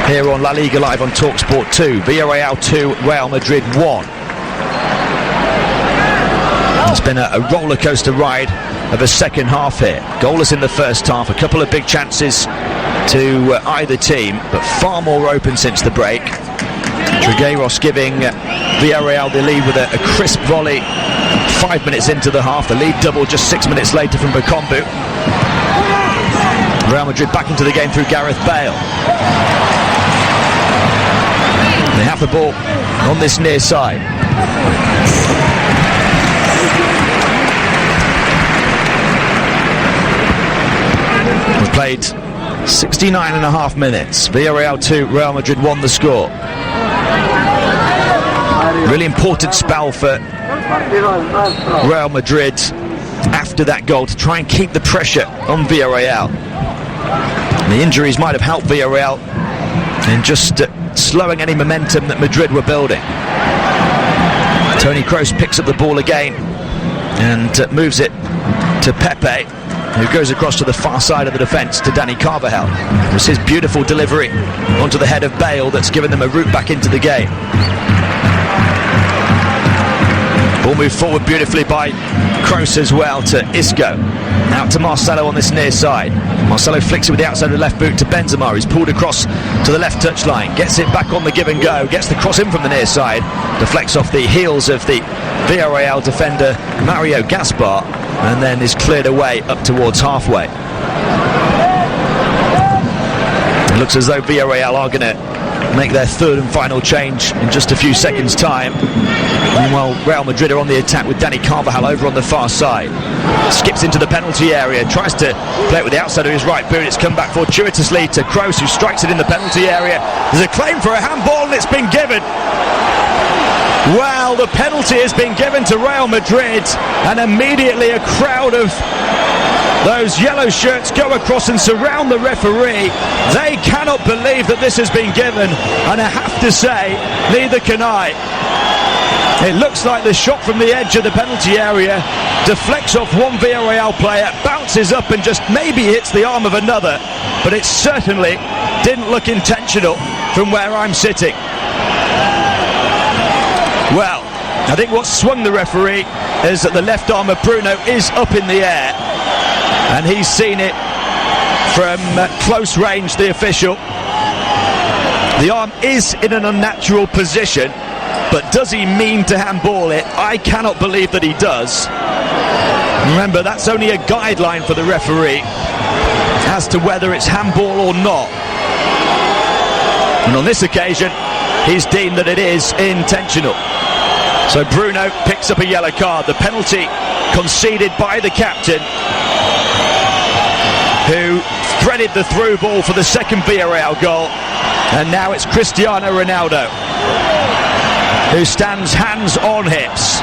here on La Liga Live on TalkSport 2. Villarreal 2, Real Madrid 1. It's been a roller coaster ride of a second half here. Goalless in the first half, a couple of big chances to either team, but far more open since the break. Trigueros giving Villarreal the lead with a crisp volley 5 minutes into the half. The lead doubled just 6 minutes later from Bakambu. Real Madrid back into the game through Gareth Bale. They have the ball on this near side. We've played 69 and a half minutes. Villarreal 2, Real Madrid 1 the score. Really important spell for Real Madrid after that goal to try and keep the pressure on Villarreal. The injuries might have helped Villarreal in just slowing any momentum that Madrid were building. Toni Kroos picks up the ball again and moves it to Pepe, who goes across to the far side of the defence to Dani Carvajal. It was his beautiful delivery onto the head of Bale that's given them a route back into the game. Ball moved forward beautifully by Kroos as well to Isco. Out to Marcelo on this near side. Marcelo flicks it with the outside of the left boot to Benzema. He's pulled across to the left touchline. Gets it back on the give and go. Gets the cross in from the near side. Deflects off the heels of the Villarreal defender Mario Gaspar, and then is cleared away up towards halfway. It looks as though Villarreal are going to make their third and final change in just a few seconds' time. Meanwhile, Real Madrid are on the attack with Dani Carvajal over on the far side. Skips into the penalty area, tries to play it with the outside of his right boot. It's come back fortuitously to Kroos, who strikes it in the penalty area. There's a claim for a handball and it's been given. Well, the penalty has been given to Real Madrid, and immediately a crowd of those yellow shirts go across and surround the referee. They cannot believe that this has been given, and I have to say, neither can I. It looks like the shot from the edge of the penalty area deflects off one Villarreal player, bounces up and just maybe hits the arm of another, but it certainly didn't look intentional from where I'm sitting. Well, I think what swung the referee is that the left arm of Bruno is up in the air, and he's seen it from close range, the official. The arm is in an unnatural position, but does he mean to handball it? I cannot believe that he does. Remember, that's only a guideline for the referee as to whether it's handball or not. And on this occasion, he's deemed that it is intentional. So Bruno picks up a yellow card. The penalty conceded by the captain. who threaded the through ball for the second Villarreal goal. And now it's Cristiano Ronaldo, who stands hands on hips,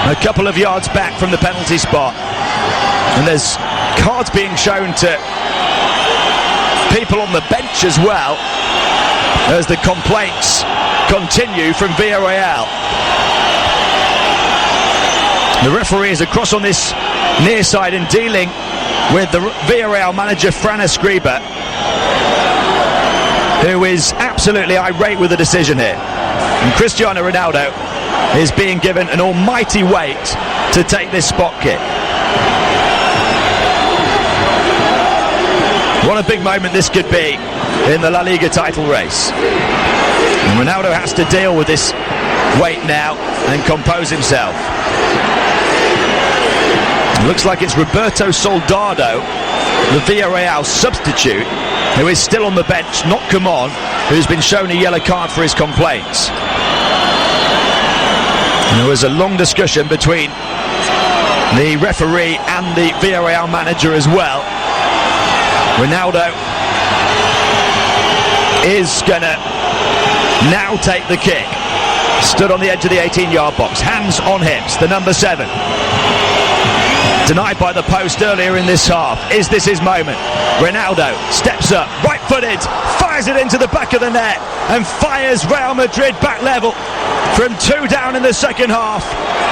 a couple of yards back from the penalty spot. And there's cards being shown to people on the bench as well, as the complaints continue from Villarreal. The referee is across on this near side and dealing with the Villarreal manager Fran Escriba, who is absolutely irate with the decision here. And Cristiano Ronaldo is being given an almighty weight to take this spot kick. What a big moment this could be in the La Liga title race. And Ronaldo has to deal with this weight now and compose himself. It looks like it's Roberto Soldado, the Villarreal substitute, who is still on the bench, not come on, who's been shown a yellow card for his complaints. And there was a long discussion between the referee and the Villarreal manager as well. Ronaldo is gonna now take the kick. Stood on the edge of the 18-yard box, hands on hips, the number 7. Denied by the post earlier in this half. Is this his moment? Ronaldo steps up, right-footed, fires it into the back of the net, and fires Real Madrid back level from 2 down in the second half.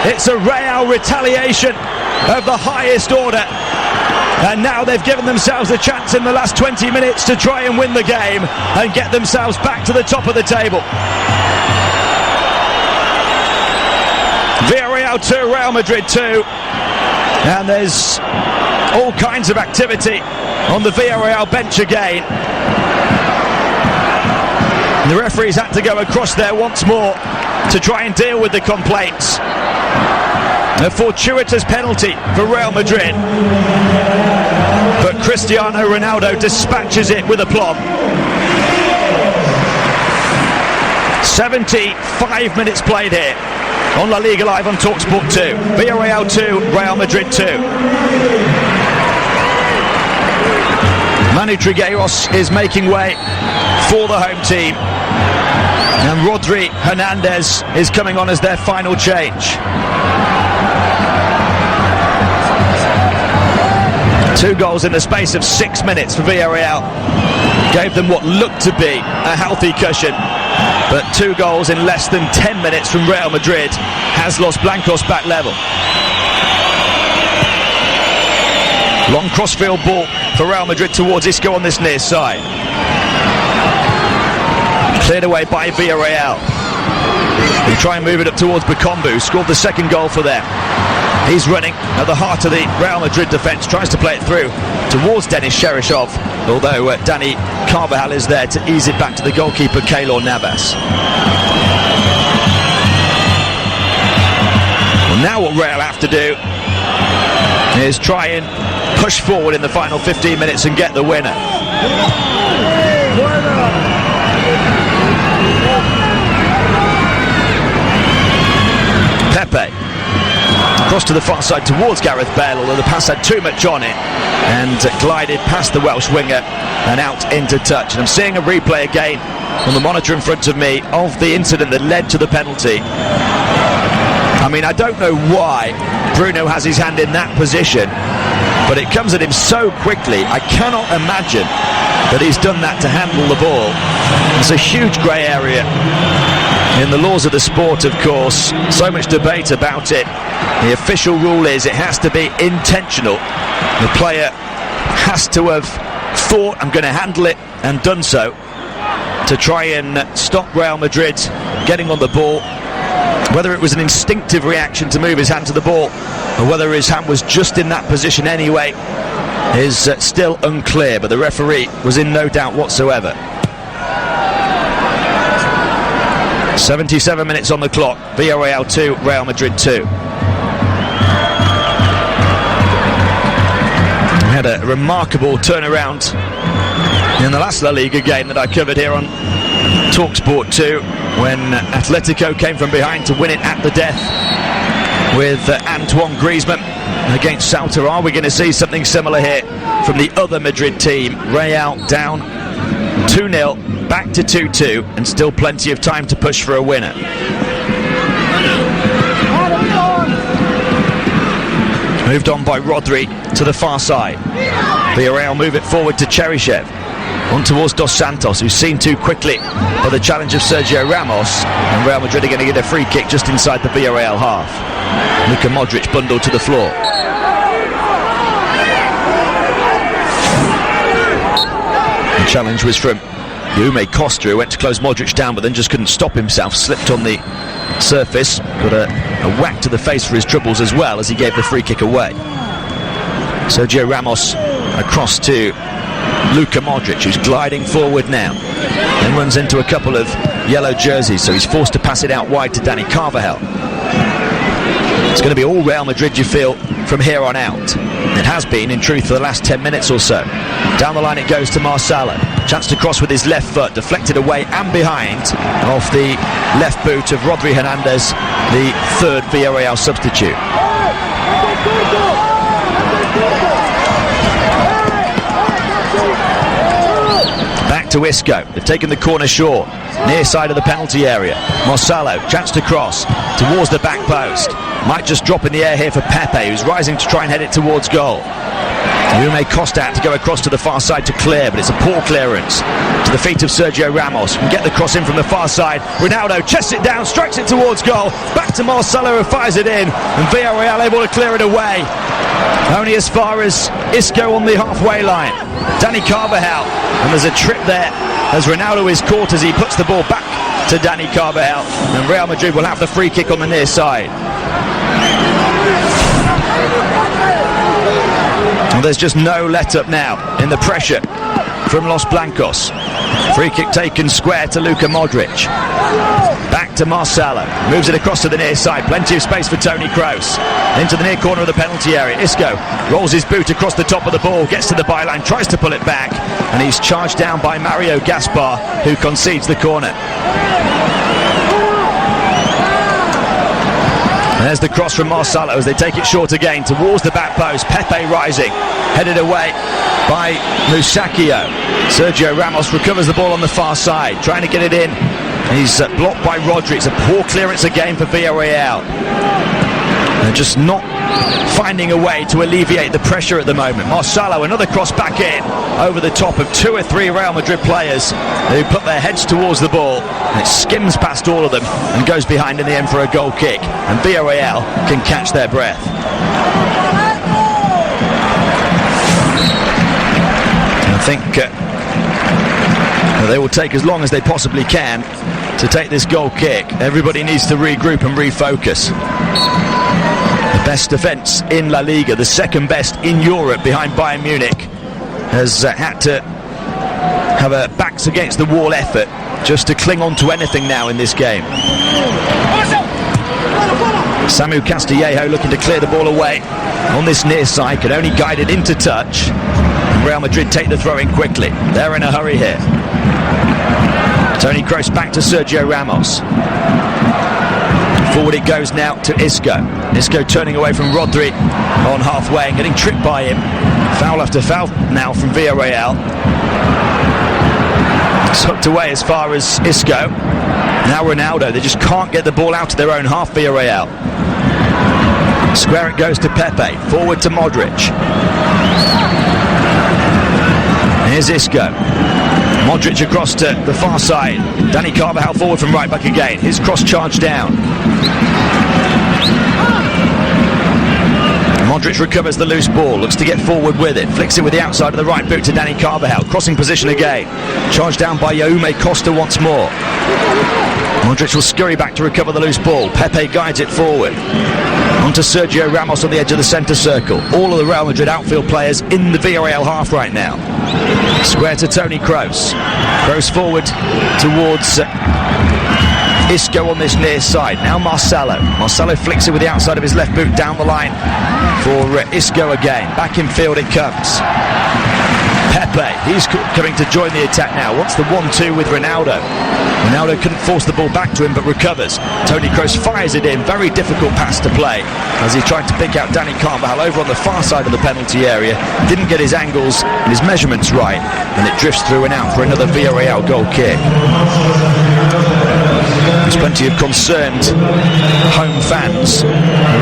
It's a Real retaliation of the highest order, and now they've given themselves a chance in the last 20 minutes to try and win the game and get themselves back to the top of the table. Villarreal 2, Real Madrid 2. And there's all kinds of activity on the Villarreal bench again. The referees had to go across there once more to try and deal with the complaints. A fortuitous penalty for Real Madrid, but Cristiano Ronaldo dispatches it with aplomb. 75 minutes played here on La Liga Live on TalkSport 2. Villarreal 2, Real Madrid 2. Manu Trigueros is making way for the home team, and Rodri Hernandez is coming on as their final change. 2 goals in the space of 6 minutes for Villarreal gave them what looked to be a healthy cushion, but 2 goals in less than 10 minutes from Real Madrid has Los Blancos back level. Long crossfield ball for Real Madrid towards Isco on this near side. Cleared away by Villarreal. They try and move it up towards Bakombu, scored the second goal for them. He's running at the heart of the Real Madrid defence, tries to play it through towards Denis Cheryshev, although Dani Carvajal is there to ease it back to the goalkeeper Keylor Navas. Well, now what Real have to do is try and push forward in the final 15 minutes and get the winner. Pepe across to the far side towards Gareth Bale, although the pass had too much on it and glided past the Welsh winger and out into touch. And I'm seeing a replay again on the monitor in front of me of the incident that led to the penalty. I mean, I don't know why Bruno has his hand in that position, but it comes at him so quickly. I cannot imagine that he's done that to handle the ball. There's a huge grey area in the laws of the sport, of course. So much debate about it. The official rule is it has to be intentional. The player has to have thought, I'm going to handle it, and done so to try and stop Real Madrid getting on the ball. Whether it was an instinctive reaction to move his hand to the ball or whether his hand was just in that position anyway is still unclear, but the referee was in no doubt whatsoever. 77 minutes on the clock. Villarreal 2, Real Madrid 2. We had a remarkable turnaround in the last La Liga game that I covered here on TalkSport 2, when Atletico came from behind to win it at the death with Antoine Griezmann against Salta. Are we going to see something similar here from the other Madrid team? Real down 2-0, back to 2-2, and still plenty of time to push for a winner. Moved on by Rodri to the far side. Villarreal move it forward to Cheryshev. On towards Dos Santos, who's seen too quickly by the challenge of Sergio Ramos, and Real Madrid are going to get a free kick just inside the Villarreal half. Luka Modric bundled to the floor. The challenge was from Jaume Costa, who went to close Modric down but then just couldn't stop himself, slipped on the surface, got a whack to the face for his troubles as well as he gave the free kick away. Sergio Ramos across to Luka Modric, who's gliding forward now, then runs into a couple of yellow jerseys, so he's forced to pass it out wide to Dani Carvajal. It's going to be all Real Madrid, you feel, from here on out. It has been, in truth, for the last 10 minutes or so. Down the line it goes to Marcelo. Chance to cross with his left foot, deflected away and behind off the left boot of Rodri Hernandez, the third Villarreal substitute. Back to Isco. They've taken the corner short, near side of the penalty area. Marcelo, chance to cross towards the back post. Might just drop in the air here for Pepe, who's rising to try and head it towards goal. Jaume Costa to go across to the far side to clear, but it's a poor clearance to the feet of Sergio Ramos. Can get the cross in from the far side. Ronaldo chests it down, strikes it towards goal. Back to Marcelo, who fires it in, and Villarreal able to clear it away. Only as far as Isco on the halfway line. Dani Carvajal, and there's a trip there as Ronaldo is caught as he puts the ball back to Dani Carvajal, and Real Madrid will have the free kick on the near side. Well, there's just no let up now in the pressure from Los Blancos. Free kick taken square to Luka Modric. Back to Marcelo. Moves it across to the near side. Plenty of space for Toni Kroos. Into the near corner of the penalty area. Isco rolls his boot across the top of the ball. Gets to the byline. Tries to pull it back. And he's charged down by Mario Gaspar, who concedes the corner. There's the cross from Marcelo as they take it short again towards the back post. Pepe rising, headed away by Musacchio. Sergio Ramos recovers the ball on the far side, trying to get it in. He's blocked by Rodri. It's a poor clearance again for Villarreal. They're just not finding a way to alleviate the pressure at the moment. Marcelo, another cross back in over the top of 2 or 3 Real Madrid players who put their heads towards the ball. And it skims past all of them and goes behind in the end for a goal kick. And Villarreal can catch their breath. I think they will take as long as they possibly can to take this goal kick. Everybody needs to regroup and refocus. The best defence in La Liga, the second best in Europe behind Bayern Munich, has had to have a backs against the wall effort just to cling on to anything now in this game. Samu Castillejo looking to clear the ball away on this near side, could only guide it into touch. Real Madrid take the throw in quickly. They're in a hurry here. Toni Kroos back to Sergio Ramos. Forward it goes now to Isco. Isco turning away from Rodri on halfway and getting tripped by him. Foul after foul now from Villarreal. It's hooked away as far as Isco. Now Ronaldo. They just can't get the ball out of their own half, Villarreal. Square it goes to Pepe. Forward to Modric. Here's Isco. Modric across to the far side. Dani Carvajal forward from right back again. His cross charged down. Modric recovers the loose ball, looks to get forward with it, flicks it with the outside of the right boot to Dani Carvajal, crossing position again, charged down by Jaume Costa once more. Modric will scurry back to recover the loose ball. Pepe guides it forward. Onto Sergio Ramos on the edge of the centre circle. All of the Real Madrid outfield players in the Villarreal half right now. Square to Toni Kroos. Kroos forward towards Isco on this near side. Now Marcelo. Marcelo flicks it with the outside of his left boot down the line for Isco again. Back in field it comes. Pepe, he's coming to join the attack now. Wants the 1-2 with Ronaldo. Ronaldo couldn't force the ball back to him, but recovers. Toni Kroos fires it in. Very difficult pass to play as he tried to pick out Dani Carvajal over on the far side of the penalty area. Didn't get his angles and his measurements right, and it drifts through and out for another Villarreal goal kick. There's plenty of concerned home fans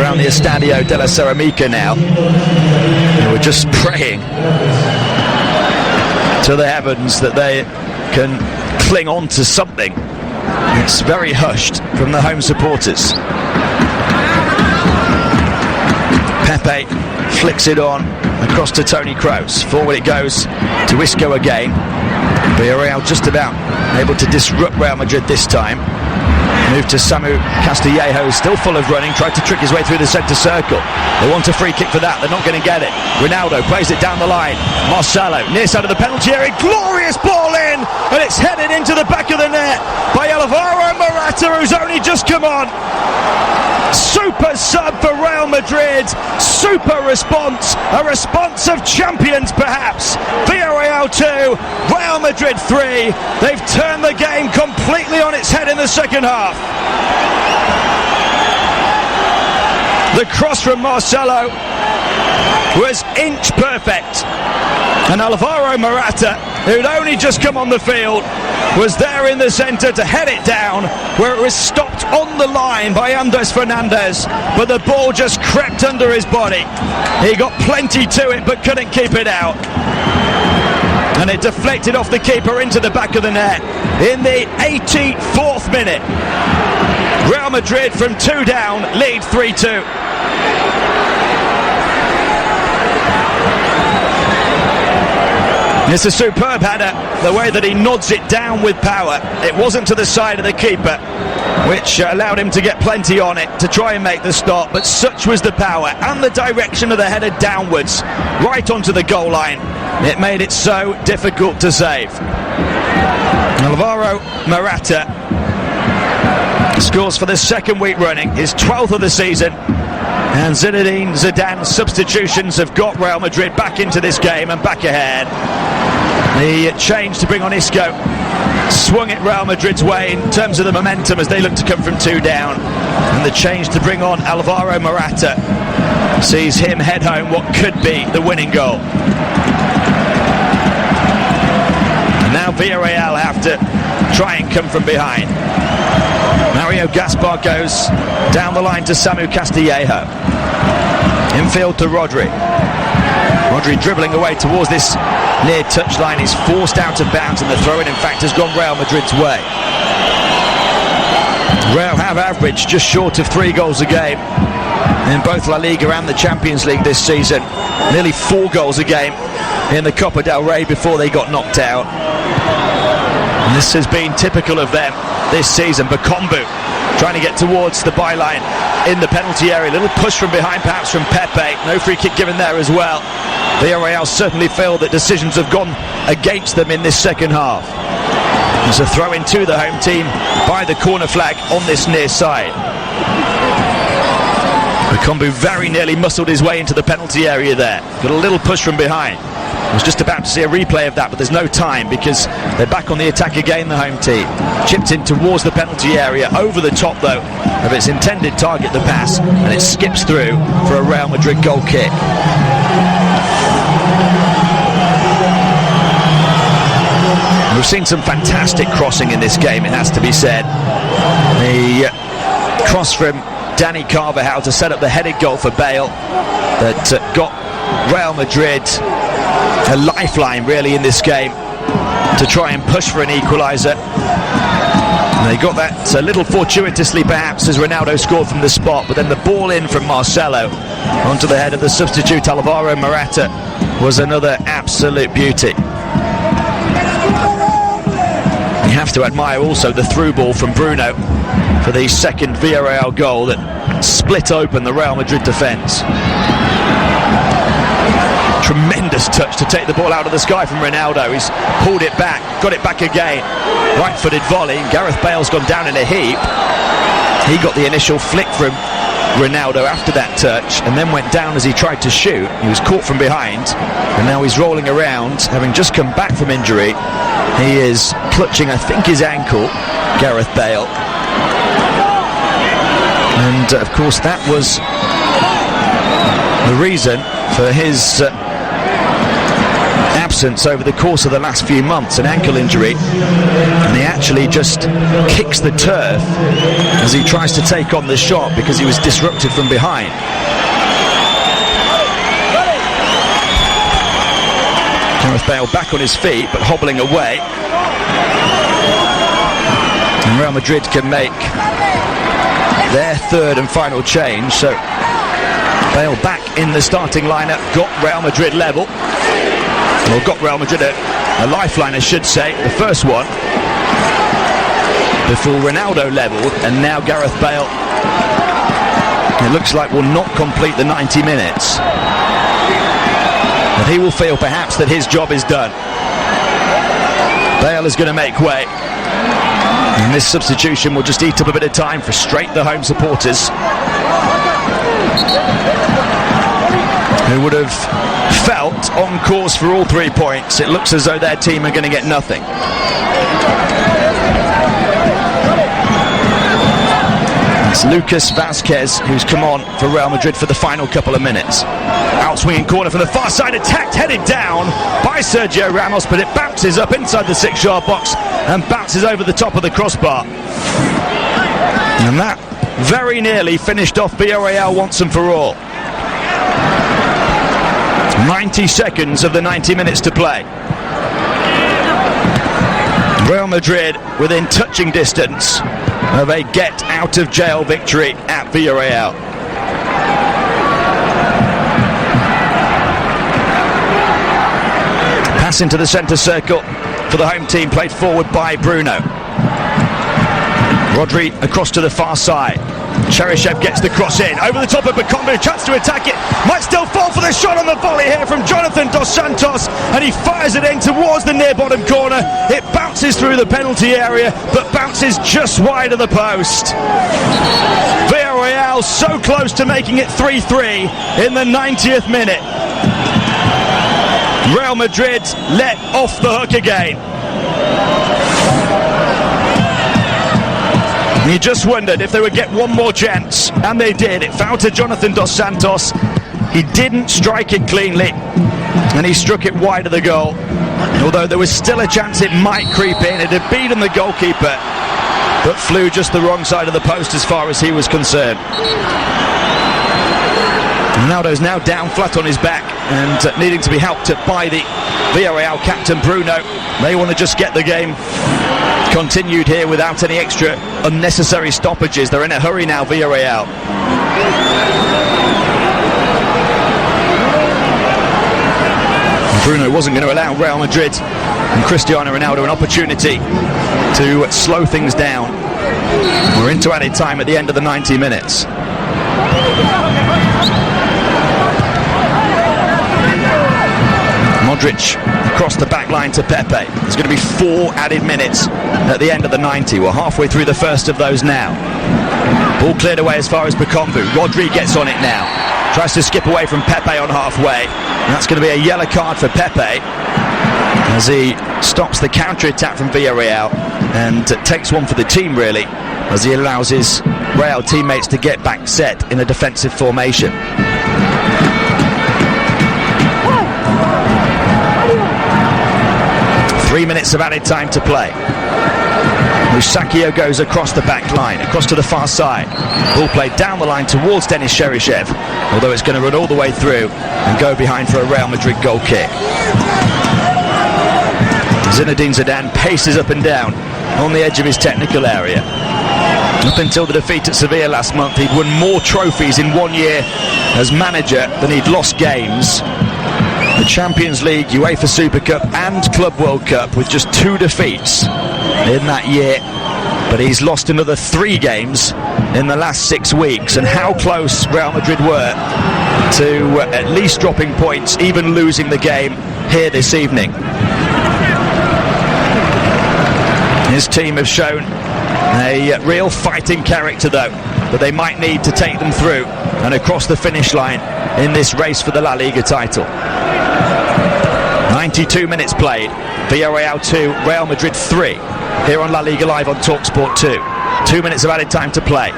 around the Estadio de la Ceramica now, who are just praying to the heavens that they can cling on to something. It's very hushed from the home supporters. Pepe flicks it on across to Toni Kroos. Forward it goes to Isco again. Villarreal just about able to disrupt Real Madrid this time. Move to Samu Castillejo, still full of running, tried to trick his way through the centre circle. They want a free kick for that, they're not going to get it. Ronaldo plays it down the line. Marcelo, near side of the penalty area, glorious ball in, and it's headed into the back of the net by Alvaro Morata, who's only just come on. Super sub for Real Madrid, super response, a response of champions perhaps. Villarreal 2, Real Madrid 3. They've turned the game completely on its head in the second half. The cross from Marcelo was inch perfect, and Alvaro Morata, who'd only just come on the field, was there in the centre to head it down, where it was stopped on the line by Andres Fernandez, but the ball just crept under his body. He got plenty to it but couldn't keep it out, and it deflected off the keeper into the back of the net in the 84th minute. Real Madrid from 2 down lead 3-2. It's a superb header, the way that he nods it down with power. It wasn't to the side of the keeper, which allowed him to get plenty on it to try and make the stop, but such was the power and the direction of the header downwards, right onto the goal line. It made it so difficult to save. Alvaro Morata scores for the second week running, his 12th of the season. And Zinedine Zidane's substitutions have got Real Madrid back into this game and back ahead. The change to bring on Isco swung it Real Madrid's way in terms of the momentum as they look to come from 2 down. And the change to bring on Alvaro Morata sees him head home what could be the winning goal. And now Villarreal have to try and come from behind. Mario Gaspar goes down the line to Samu Castillejo. Infield to Rodri. Rodri dribbling away towards this near touchline. He's forced out of bounds, and the throw-in, in fact, has gone Real Madrid's way. Real have averaged just short of 3 goals a game in both La Liga and the Champions League this season. Nearly 4 goals a game in the Copa del Rey before they got knocked out. And this has been typical of them this season. Bakombu trying to get towards the byline in the penalty area. A little push from behind perhaps from Pepe. No free kick given there as well. Villarreal certainly feel that decisions have gone against them in this second half. There's a throw in to the home team by the corner flag on this near side. Bakombu very nearly muscled his way into the penalty area there. Got a little push from behind. I was just about to see a replay of that, but there's no time because they're back on the attack again, the home team. Chipped in towards the penalty area, over the top though of its intended target, the pass, and it skips through for a Real Madrid goal kick. We've seen some fantastic crossing in this game, it has to be said. The cross from Dani Carvajal to set up the headed goal for Bale that got Real Madrid a lifeline really in this game to try and push for an equaliser. They got that a little fortuitously perhaps as Ronaldo scored from the spot, but then the ball in from Marcelo onto the head of the substitute Alvaro Morata was another absolute beauty. You have to admire also the through ball from Bruno for the second Villarreal goal that split open the Real Madrid defence. Tremendous touch to take the ball out of the sky from Ronaldo. He's pulled it back, got it back again. Right-footed volley. Gareth Bale's gone down in a heap. He got the initial flick from Ronaldo after that touch, and then went down as he tried to shoot. He was caught from behind, and now he's rolling around, having just come back from injury. He is clutching, I think, his ankle, Gareth Bale. And of course that was the reason for his absence over the course of the last few months, an ankle injury, and he actually just kicks the turf as he tries to take on the shot because he was disrupted from behind. Gareth Bale back on his feet but hobbling away, and Real Madrid can make their third and final change. So Bale back in the starting lineup, got Real Madrid level. Well, got Real Madrid a lifeline, I should say, the first one, before Ronaldo levelled, and now Gareth Bale, it looks like, will not complete the 90 minutes. And he will feel perhaps that his job is done. Bale is going to make way, and this substitution will just eat up a bit of time, frustrate the home supporters, who would have felt on course for all 3 points. It looks as though their team are going to get nothing. It's Lucas Vazquez who's come on for Real Madrid for the final couple of minutes. Outswinging corner from the far side, attacked, headed down by Sergio Ramos, but it bounces up inside the 6-yard box and bounces over the top of the crossbar. And that very nearly finished off Villarreal once and for all. 90 seconds of the 90 minutes to play. Real Madrid within touching distance of a get-out-of-jail victory at Villarreal. Pass into the centre circle for the home team, played forward by Bruno. Rodri across to the far side. Cheryshev gets the cross in, over the top of Bakombu, chance to attack it, might still fall for the shot on the volley here from Jonathan Dos Santos, and he fires it in towards the near bottom corner. It bounces through the penalty area, but bounces just wide of the post. Villarreal so close to making it 3-3 in the 90th minute. Real Madrid let off the hook again. You just wondered if they would get one more chance, and they did. It fouled to Jonathan Dos Santos. He didn't strike it cleanly, and he struck it wide of the goal. Although there was still a chance it might creep in. It had beaten the goalkeeper, but flew just the wrong side of the post as far as he was concerned. Ronaldo's now down flat on his back and needing to be helped up by the Villarreal captain Bruno. They want to just get the game continued here without any extra unnecessary stoppages. They're in a hurry now, Villarreal. Bruno wasn't going to allow Real Madrid and Cristiano Ronaldo an opportunity to slow things down. We're into added time at the end of the 90 minutes. Modric across the back line to Pepe. There's going to be 4 added minutes at the end of the 90. We're halfway through the first of those now. Ball cleared away as far as Bakombu. Rodri gets on it now. Tries to skip away from Pepe on halfway. And that's going to be a yellow card for Pepe as he stops the counter-attack from Villarreal and takes one for the team, really, as he allows his Real teammates to get back set in a defensive formation. Three minutes of added time to play. Musakio goes across the back line, across to the far side. Ball played down the line towards Denis Cheryshev, although it's going to run all the way through and go behind for a Real Madrid goal kick. Zinedine Zidane paces up and down on the edge of his technical area. Up until the defeat at Sevilla last month, he'd won more trophies in 1 year as manager than he'd lost games. The Champions League, UEFA Super Cup and Club World Cup, with just 2 defeats in that year. But he's lost another 3 games in the last 6 weeks. And how close Real Madrid were to at least dropping points, even losing the game here this evening. His team have shown a real fighting character, though. but they might need to take them through and across the finish line in this race for the La Liga title. 92 minutes played. Villarreal 2, Real Madrid 3. Here on La Liga Live on TalkSport 2. 2 minutes of added time to play.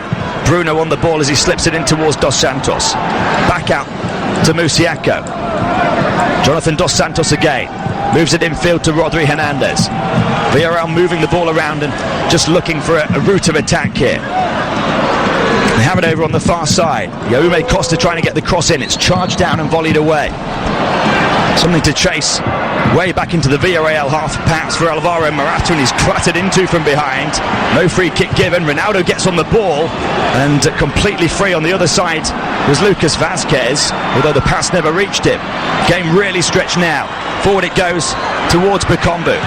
Bruno on the ball as he slips it in towards Dos Santos. Back out to Musiako. Jonathan Dos Santos again. Moves it infield to Rodri Hernandez. Villarreal moving the ball around and just looking for a route of attack here. They have it over on the far side. Jaume Costa trying to get the cross in. It's charged down and volleyed away. Something to chase way back into the Villarreal half, perhaps for Alvaro Morata, and he's clattered into from behind. No free kick given. Ronaldo gets on the ball, and completely free on the other side was Lucas Vazquez, although the pass never reached him. Game really stretched now. Forward it goes towards Bakombu.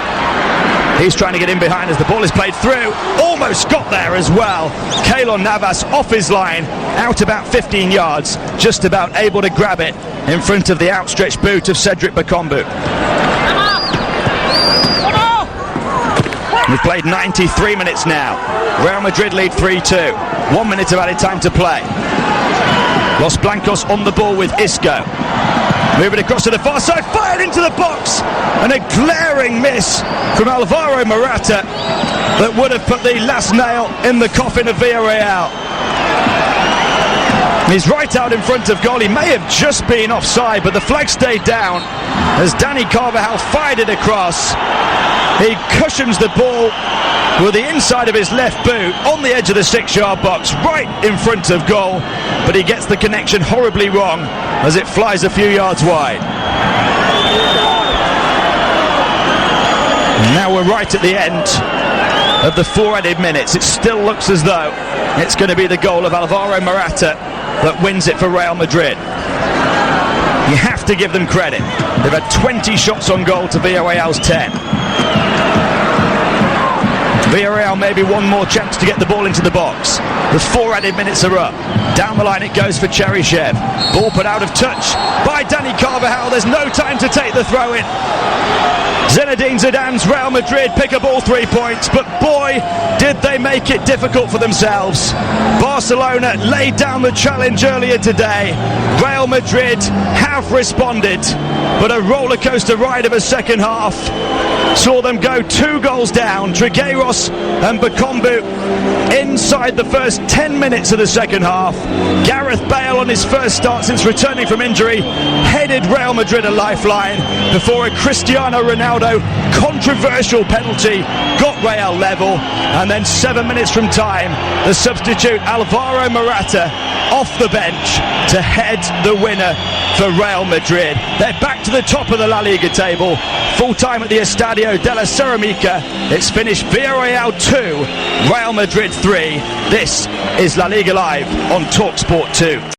He's trying to get in behind as the ball is played through. Almost got there as well. Keylor Navas off his line, out about 15 yards, just about able to grab it in front of the outstretched boot of Cedric Bakombu. We've played 93 minutes now. Real Madrid lead 3-2. 1 minute of added time to play. Los Blancos on the ball with Isco. Moving across to the far side, fired into the box, and a glaring miss from Alvaro Morata that would have put the last nail in the coffin of Villarreal. He's right out in front of goal. He may have just been offside, but the flag stayed down as Dani Carvajal fired it across. He cushions the ball with the inside of his left boot on the edge of the 6-yard box, right in front of goal, but he gets the connection horribly wrong as it flies a few yards wide. Now we're right at the end of the 4 added minutes. It still looks as though it's going to be the goal of Alvaro Morata that wins it for Real Madrid. You have to give them credit. They've had 20 shots on goal to Villarreal's 10. Villarreal maybe one more chance to get the ball into the box. The 4 added minutes are up. Down the line it goes for Cheryshev. Ball put out of touch by Dani Carvajal. There's no time to take the throw in. Zinedine Zidane's Real Madrid pick up all 3 points, but boy, did they make it difficult for themselves. Barcelona laid down the challenge earlier today. Real Madrid have responded, but a roller coaster ride of a second half saw them go 2 goals down. Trigueros and Bakombu inside the first 10 minutes of the second half. Gareth Bale on his first start since returning from injury headed Real Madrid a lifeline before a Cristiano Ronaldo controversial penalty got Real level, and then 7 minutes from time the substitute Alvaro Morata off the bench to head the winner for Real Madrid. They're back to the top of the La Liga table. Full time at the Estadio de la Ceramica. It's finished Villarreal 2, Real Madrid 3. This is La Liga Live on TalkSport 2.